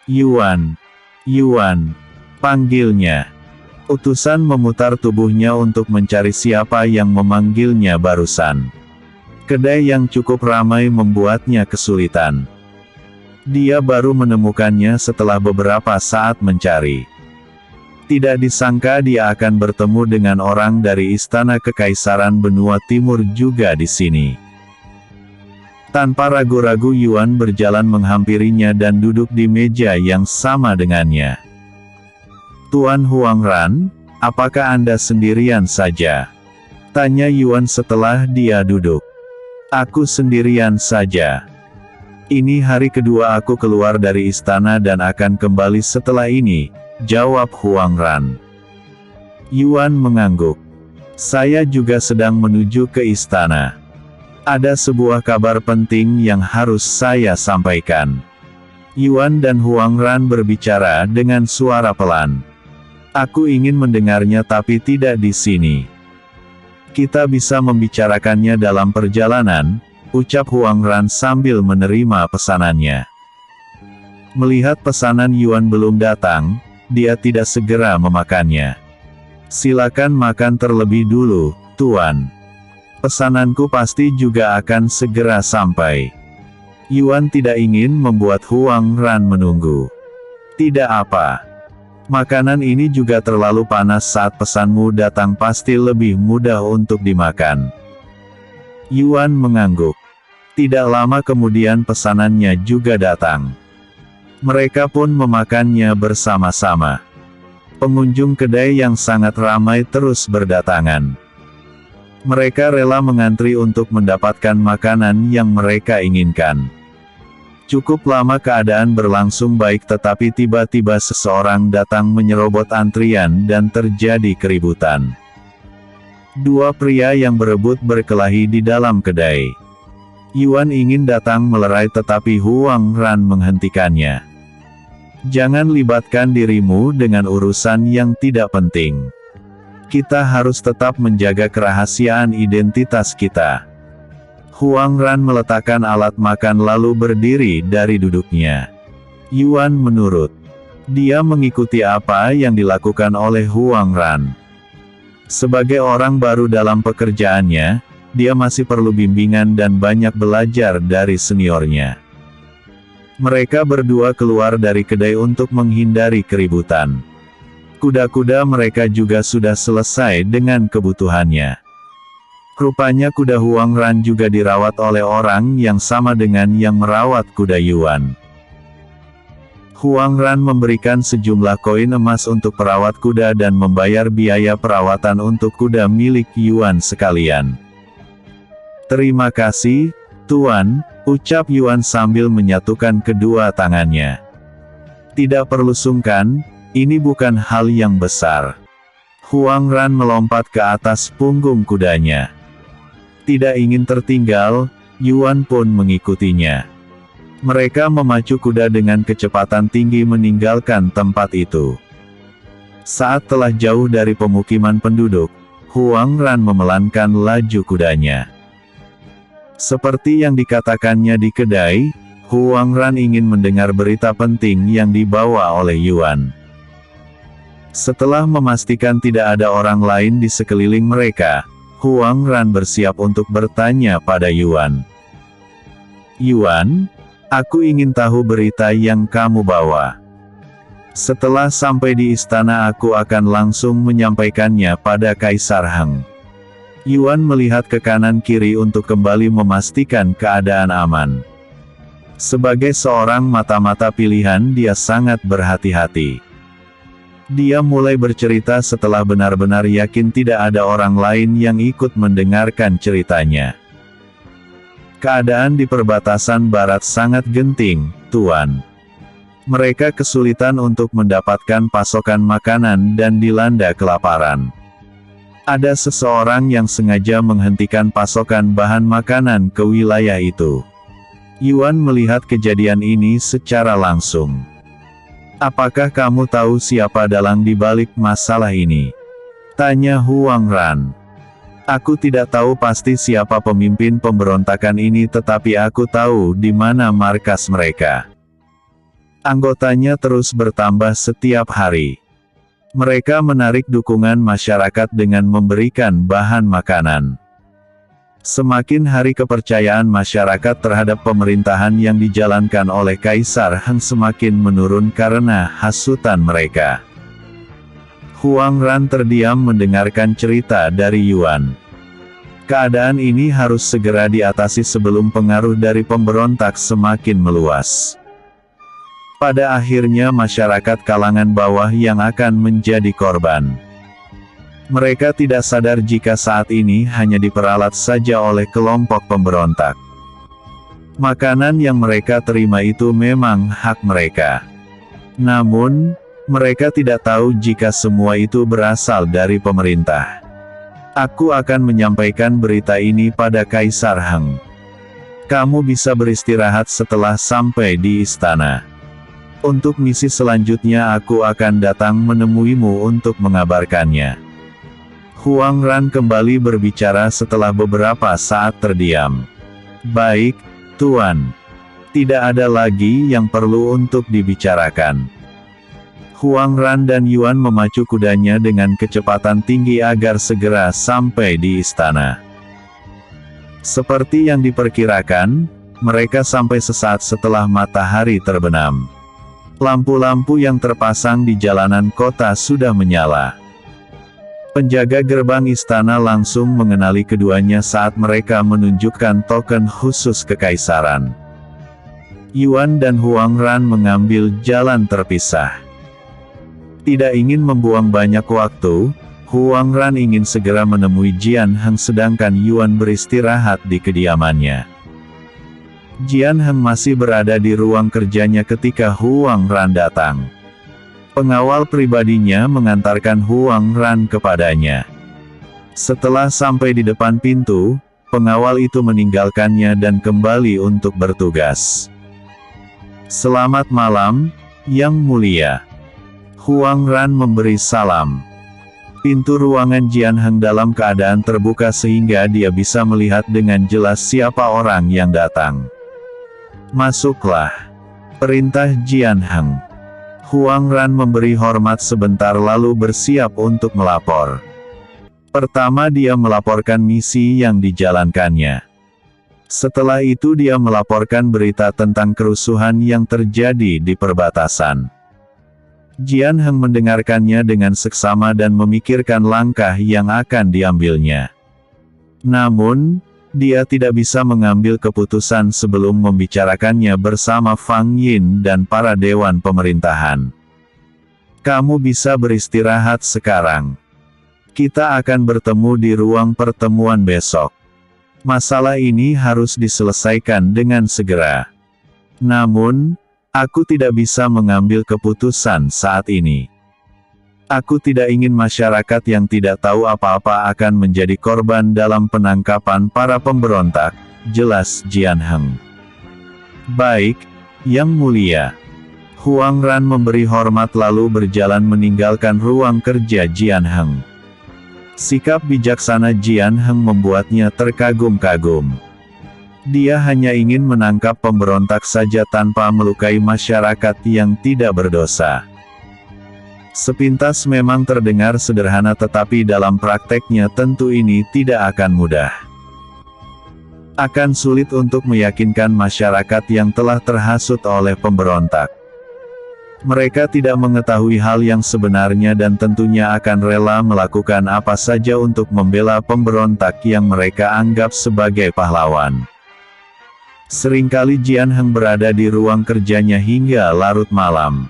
Yuan, Yuan, panggilnya. Utusan memutar tubuhnya untuk mencari siapa yang memanggilnya barusan. Kedai yang cukup ramai membuatnya kesulitan. Dia baru menemukannya setelah beberapa saat mencari. Tidak disangka dia akan bertemu dengan orang dari Istana Kekaisaran Benua Timur juga di sini. Tanpa ragu-ragu Yuan berjalan menghampirinya dan duduk di meja yang sama dengannya. Tuan Huangran, apakah Anda sendirian saja? Tanya Yuan setelah dia duduk. Aku sendirian saja. Ini hari kedua aku keluar dari istana dan akan kembali setelah ini, jawab Huangran. Yuan mengangguk. Saya juga sedang menuju ke istana. Ada sebuah kabar penting yang harus saya sampaikan. Yuan dan Huangran berbicara dengan suara pelan. Aku ingin mendengarnya tapi tidak di sini. Kita bisa membicarakannya dalam perjalanan, ucap Huangran sambil menerima pesanannya. Melihat pesanan Yuan belum datang, dia tidak segera memakannya. Silakan makan terlebih dulu, Tuan. Pesananku pasti juga akan segera sampai. Yuan tidak ingin membuat Huangran menunggu. Tidak apa. Makanan ini juga terlalu panas saat pesanmu datang pasti lebih mudah untuk dimakan. Yuan mengangguk. Tidak lama kemudian pesanannya juga datang. Mereka pun memakannya bersama-sama. Pengunjung kedai yang sangat ramai terus berdatangan. Mereka rela mengantri untuk mendapatkan makanan yang mereka inginkan. Cukup lama keadaan berlangsung baik tetapi tiba-tiba seseorang datang menyerobot antrian dan terjadi keributan. Dua pria yang berebut berkelahi di dalam kedai. Yuan ingin datang melerai tetapi Huangran menghentikannya. Jangan libatkan dirimu dengan urusan yang tidak penting. Kita harus tetap menjaga kerahasiaan identitas kita. Huangran meletakkan alat makan lalu berdiri dari duduknya. Yuan menurut. Dia mengikuti apa yang dilakukan oleh Huangran. Sebagai orang baru dalam pekerjaannya, dia masih perlu bimbingan dan banyak belajar dari seniornya. Mereka berdua keluar dari kedai untuk menghindari keributan. Kuda-kuda mereka juga sudah selesai dengan kebutuhannya. Rupanya kuda Huangran juga dirawat oleh orang yang sama dengan yang merawat kuda Yuan. Huangran memberikan sejumlah koin emas untuk perawat kuda dan membayar biaya perawatan untuk kuda milik Yuan sekalian. Terima kasih, Tuan, ucap Yuan sambil menyatukan kedua tangannya. Tidak perlu sungkan, ini bukan hal yang besar. Huangran melompat ke atas punggung kudanya. Tidak ingin tertinggal, Yuan pun mengikutinya. Mereka memacu kuda dengan kecepatan tinggi meninggalkan tempat itu. Saat telah jauh dari pemukiman penduduk, Huangran memelankan laju kudanya. Seperti yang dikatakannya di kedai, Huangran ingin mendengar berita penting yang dibawa oleh Yuan. Setelah memastikan tidak ada orang lain di sekeliling mereka, Huang Ran bersiap untuk bertanya pada Yuan. Yuan, aku ingin tahu berita yang kamu bawa. Setelah sampai di istana aku akan langsung menyampaikannya pada Kaisar Heng. Yuan melihat ke kanan kiri untuk kembali memastikan keadaan aman. Sebagai seorang mata-mata pilihan dia sangat berhati-hati. Dia mulai bercerita setelah benar-benar yakin tidak ada orang lain yang ikut mendengarkan ceritanya. Keadaan di perbatasan barat sangat genting, Tuan. Mereka kesulitan untuk mendapatkan pasokan makanan dan dilanda kelaparan. Ada seseorang yang sengaja menghentikan pasokan bahan makanan ke wilayah itu. Yuan melihat kejadian ini secara langsung. Apakah kamu tahu siapa dalang di balik masalah ini? Tanya Huang Ran. Aku tidak tahu pasti siapa pemimpin pemberontakan ini, tetapi aku tahu di mana markas mereka. Anggotanya terus bertambah setiap hari. Mereka menarik dukungan masyarakat dengan memberikan bahan makanan. Semakin hari kepercayaan masyarakat terhadap pemerintahan yang dijalankan oleh Kaisar Heng semakin menurun karena hasutan mereka. Huang Ran terdiam mendengarkan cerita dari Yuan. Keadaan ini harus segera diatasi sebelum pengaruh dari pemberontak semakin meluas. Pada akhirnya masyarakat kalangan bawah yang akan menjadi korban. Mereka tidak sadar jika saat ini hanya diperalat saja oleh kelompok pemberontak. Makanan yang mereka terima itu memang hak mereka. Namun, mereka tidak tahu jika semua itu berasal dari pemerintah. Aku akan menyampaikan berita ini pada Kaisar Heng. Kamu bisa beristirahat setelah sampai di istana. Untuk misi selanjutnya aku akan datang menemuimu untuk mengabarkannya. Huang Ran kembali berbicara setelah beberapa saat terdiam. Baik, Tuan. Tidak ada lagi yang perlu untuk dibicarakan. Huang Ran dan Yuan memacu kudanya dengan kecepatan tinggi agar segera sampai di istana. Seperti yang diperkirakan, mereka sampai sesaat setelah matahari terbenam. Lampu-lampu yang terpasang di jalanan kota sudah menyala. Penjaga gerbang istana langsung mengenali keduanya saat mereka menunjukkan token khusus kekaisaran. Yuan dan Huang Ran mengambil jalan terpisah. Tidak ingin membuang banyak waktu, Huang Ran ingin segera menemui Jian Heng sedangkan Yuan beristirahat di kediamannya. Jian Heng masih berada di ruang kerjanya ketika Huang Ran datang. Pengawal pribadinya mengantarkan Huang Ran kepadanya. Setelah sampai di depan pintu, pengawal itu meninggalkannya dan kembali untuk bertugas. Selamat malam, Yang Mulia. Huang Ran memberi salam. Pintu ruangan Jian Heng dalam keadaan terbuka sehingga dia bisa melihat dengan jelas siapa orang yang datang. Masuklah. Perintah Jian Heng. Huang Ran memberi hormat sebentar lalu bersiap untuk melapor. Pertama dia melaporkan misi yang dijalankannya. Setelah itu dia melaporkan berita tentang kerusuhan yang terjadi di perbatasan. Jian Heng mendengarkannya dengan seksama dan memikirkan langkah yang akan diambilnya. Namun, dia tidak bisa mengambil keputusan sebelum membicarakannya bersama Fang Yin dan para dewan pemerintahan. Kamu bisa beristirahat sekarang. Kita akan bertemu di ruang pertemuan besok. Masalah ini harus diselesaikan dengan segera. Namun, aku tidak bisa mengambil keputusan saat ini. Aku tidak ingin masyarakat yang tidak tahu apa-apa akan menjadi korban dalam penangkapan para pemberontak, jelas Jian Heng. Baik, Yang Mulia. Huang Ran memberi hormat lalu berjalan meninggalkan ruang kerja Jian Heng. Sikap bijaksana Jian Heng membuatnya terkagum-kagum. Dia hanya ingin menangkap pemberontak saja tanpa melukai masyarakat yang tidak berdosa. Sepintas memang terdengar sederhana, tetapi dalam prakteknya tentu ini tidak akan mudah. Akan sulit untuk meyakinkan masyarakat yang telah terhasut oleh pemberontak. Mereka tidak mengetahui hal yang sebenarnya dan tentunya akan rela melakukan apa saja untuk membela pemberontak yang mereka anggap sebagai pahlawan. Seringkali Jian Heng berada di ruang kerjanya hingga larut malam.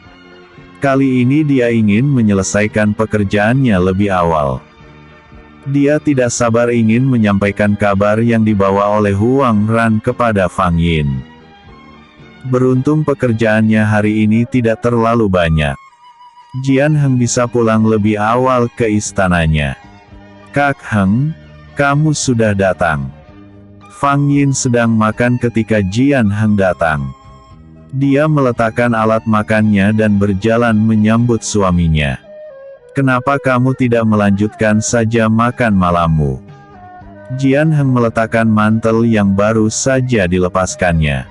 Kali ini dia ingin menyelesaikan pekerjaannya lebih awal. Dia tidak sabar ingin menyampaikan kabar yang dibawa oleh Huang Ran kepada Fang Yin. Beruntung pekerjaannya hari ini tidak terlalu banyak. Jian Heng bisa pulang lebih awal ke istananya. "Kak Heng, kamu sudah datang." Fang Yin sedang makan ketika Jian Heng datang. Dia meletakkan alat makannya dan berjalan menyambut suaminya. "Kenapa kamu tidak melanjutkan saja makan malammu?" Jian Heng meletakkan mantel yang baru saja dilepaskannya.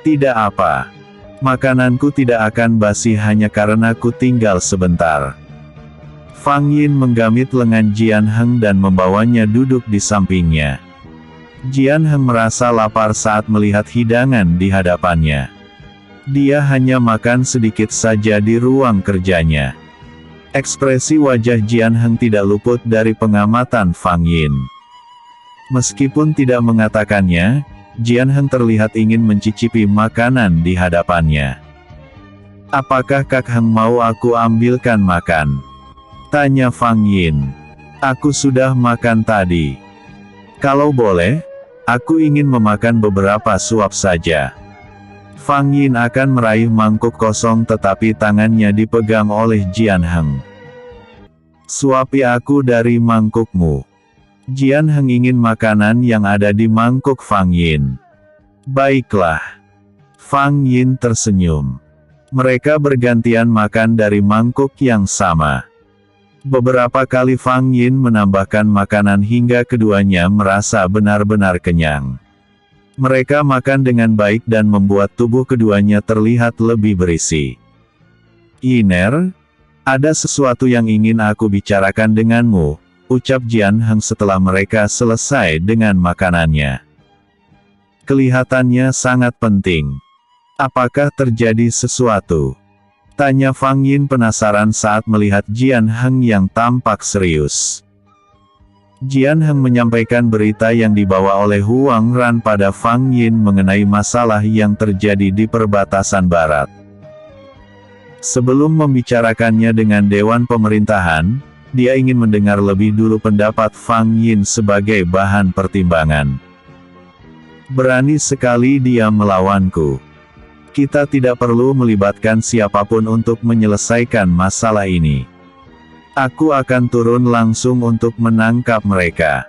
"Tidak apa. Makananku tidak akan basi hanya karena ku tinggal sebentar." Fang Yin menggamit lengan Jian Heng dan membawanya duduk di sampingnya. Jian Heng merasa lapar saat melihat hidangan di hadapannya. Dia hanya makan sedikit saja di ruang kerjanya. Ekspresi wajah Jian Heng tidak luput dari pengamatan Fang Yin. Meskipun tidak mengatakannya, Jian Heng terlihat ingin mencicipi makanan di hadapannya. "Apakah Kak Heng mau aku ambilkan makan?" tanya Fang Yin. "Aku sudah makan tadi. Kalau boleh, aku ingin memakan beberapa suap saja." Fang Yin akan meraih mangkuk kosong tetapi tangannya dipegang oleh Jian Heng. "Suapi aku dari mangkukmu." Jian Heng ingin makanan yang ada di mangkuk Fang Yin. "Baiklah." Fang Yin tersenyum. Mereka bergantian makan dari mangkuk yang sama. Beberapa kali Fang Yin menambahkan makanan hingga keduanya merasa benar-benar kenyang. Mereka makan dengan baik dan membuat tubuh keduanya terlihat lebih berisi. "Yiner, ada sesuatu yang ingin aku bicarakan denganmu," ucap Jian Heng setelah mereka selesai dengan makanannya. Kelihatannya sangat penting. "Apakah terjadi sesuatu?" tanya Fang Yin penasaran saat melihat Jian Heng yang tampak serius. Jian Heng menyampaikan berita yang dibawa oleh Huang Ran pada Fang Yin mengenai masalah yang terjadi di perbatasan barat. Sebelum membicarakannya dengan Dewan Pemerintahan, dia ingin mendengar lebih dulu pendapat Fang Yin sebagai bahan pertimbangan. "Berani sekali dia melawanku. Kita tidak perlu melibatkan siapapun untuk menyelesaikan masalah ini. Aku akan turun langsung untuk menangkap mereka."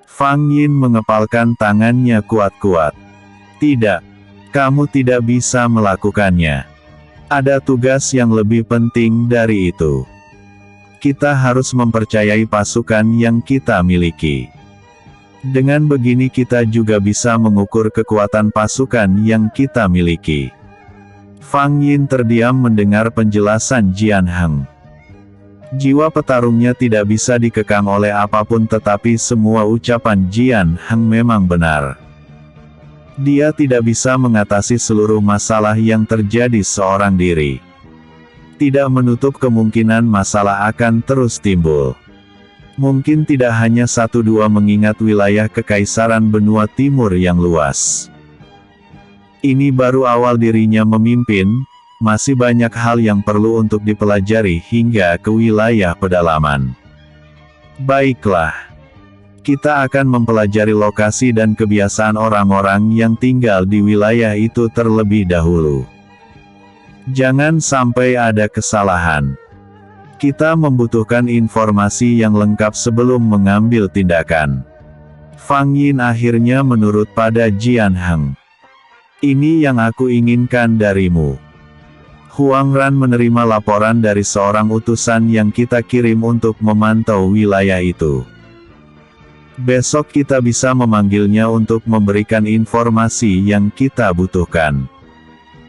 Fang Yin mengepalkan tangannya kuat-kuat. "Tidak. Kamu tidak bisa melakukannya. Ada tugas yang lebih penting dari itu. Kita harus mempercayai pasukan yang kita miliki. Dengan begini kita juga bisa mengukur kekuatan pasukan yang kita miliki." Fang Yin terdiam mendengar penjelasan Jian Heng. Jiwa petarungnya tidak bisa dikekang oleh apapun tetapi semua ucapan Jian Heng memang benar. Dia tidak bisa mengatasi seluruh masalah yang terjadi seorang diri. Tidak menutup kemungkinan masalah akan terus timbul. Mungkin tidak hanya 1-2 mengingat wilayah Kekaisaran Benua Timur yang luas. Ini baru awal dirinya memimpin. Masih banyak hal yang perlu untuk dipelajari hingga ke wilayah pedalaman. Baiklah. Kita akan mempelajari lokasi dan kebiasaan orang-orang yang tinggal di wilayah itu terlebih dahulu. Jangan sampai ada kesalahan. Kita membutuhkan informasi yang lengkap sebelum mengambil tindakan. Fang Yin akhirnya menurut pada Jian Heng. "Ini yang aku inginkan darimu." Huang Ran menerima laporan dari seorang utusan yang kita kirim untuk memantau wilayah itu. Besok kita bisa memanggilnya untuk memberikan informasi yang kita butuhkan.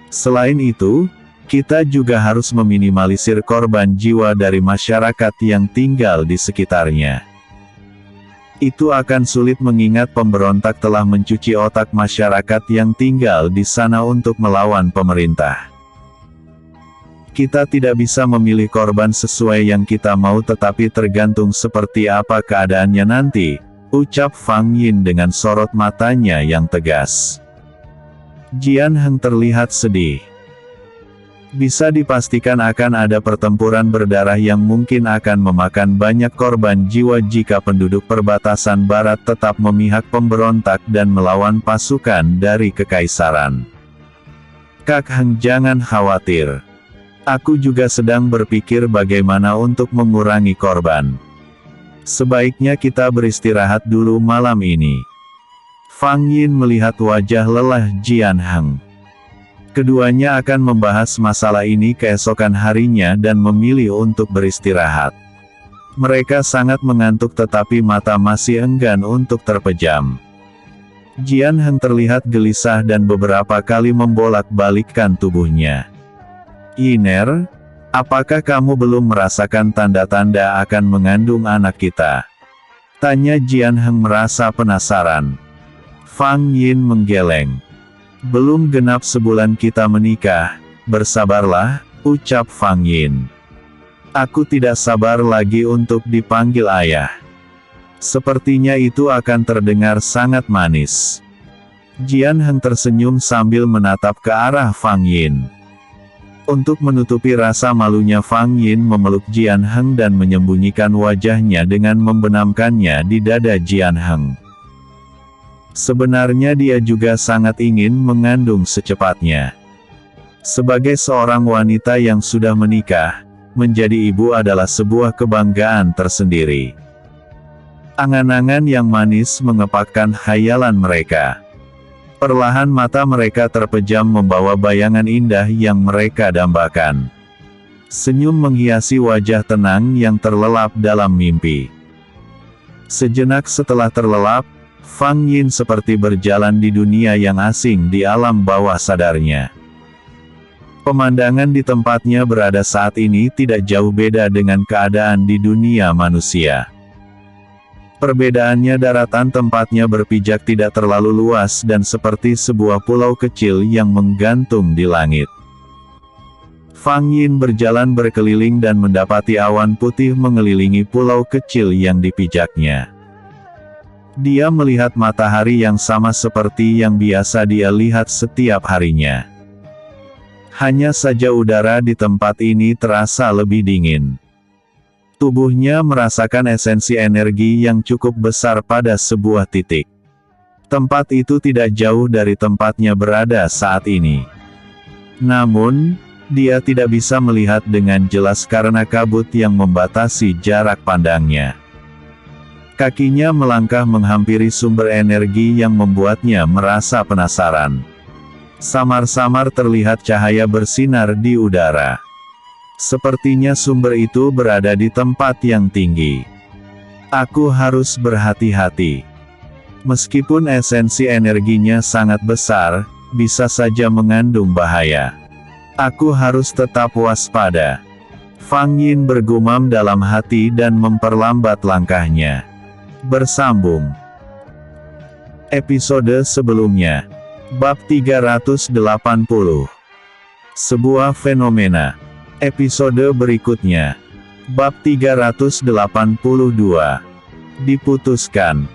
Selain itu, Kita juga harus meminimalisir korban jiwa dari masyarakat yang tinggal di sekitarnya. Itu akan sulit mengingat pemberontak telah mencuci otak masyarakat yang tinggal di sana untuk melawan pemerintah. Kita tidak bisa memilih korban sesuai yang kita mau, tetapi tergantung seperti apa keadaannya nanti, ucap Fang Yin dengan sorot matanya yang tegas. Jian Heng terlihat sedih. Bisa dipastikan akan ada pertempuran berdarah yang mungkin akan memakan banyak korban jiwa jika penduduk perbatasan barat tetap memihak pemberontak dan melawan pasukan dari kekaisaran. Kak Heng, jangan khawatir. Aku juga sedang berpikir bagaimana untuk mengurangi korban. Sebaiknya kita beristirahat dulu malam ini. Fang Yin melihat wajah lelah Jian Heng. Keduanya akan membahas masalah ini keesokan harinya dan memilih untuk beristirahat. Mereka sangat mengantuk tetapi mata masih enggan untuk terpejam. Jian Heng terlihat gelisah dan beberapa kali membolak-balikkan tubuhnya. Yiner, apakah kamu belum merasakan tanda-tanda akan mengandung anak kita? Tanya Jian Heng merasa penasaran. Fang Yin menggeleng. Belum genap sebulan kita menikah, bersabarlah, ucap Fang Yin. Aku tidak sabar lagi untuk dipanggil ayah. Sepertinya itu akan terdengar sangat manis. Jian Heng tersenyum sambil menatap ke arah Fang Yin. Untuk menutupi rasa malunya, Fang Yin memeluk Jian Heng dan menyembunyikan wajahnya dengan membenamkannya di dada Jian Heng. Sebenarnya dia juga sangat ingin mengandung secepatnya. Sebagai seorang wanita yang sudah menikah, menjadi ibu adalah sebuah kebanggaan tersendiri. Angan-angan yang manis mengepakkan khayalan mereka. Perlahan mata mereka terpejam membawa bayangan indah yang mereka dambakan. Senyum menghiasi wajah tenang yang terlelap dalam mimpi. Sejenak setelah terlelap, Fang Yin seperti berjalan di dunia yang asing di alam bawah sadarnya. Pemandangan di tempatnya berada saat ini tidak jauh beda dengan keadaan di dunia manusia. Perbedaannya daratan tempatnya berpijak tidak terlalu luas dan seperti sebuah pulau kecil yang menggantung di langit. Fang Yin berjalan berkeliling dan mendapati awan putih mengelilingi pulau kecil yang dipijaknya. Dia melihat matahari yang sama seperti yang biasa dia lihat setiap harinya. Hanya saja udara di tempat ini terasa lebih dingin. Tubuhnya merasakan esensi energi yang cukup besar pada sebuah titik. Tempat itu tidak jauh dari tempatnya berada saat ini. Namun, dia tidak bisa melihat dengan jelas karena kabut yang membatasi jarak pandangnya. Kakinya melangkah menghampiri sumber energi yang membuatnya merasa penasaran. Samar-samar terlihat cahaya bersinar di udara. Sepertinya sumber itu berada di tempat yang tinggi. Aku harus berhati-hati. Meskipun esensi energinya sangat besar, bisa saja mengandung bahaya. Aku harus tetap waspada. Fang Yin bergumam dalam hati dan memperlambat langkahnya. Bersambung episode sebelumnya. Bab 380. Sebuah fenomena. Episode berikutnya. Bab 382. Diputuskan.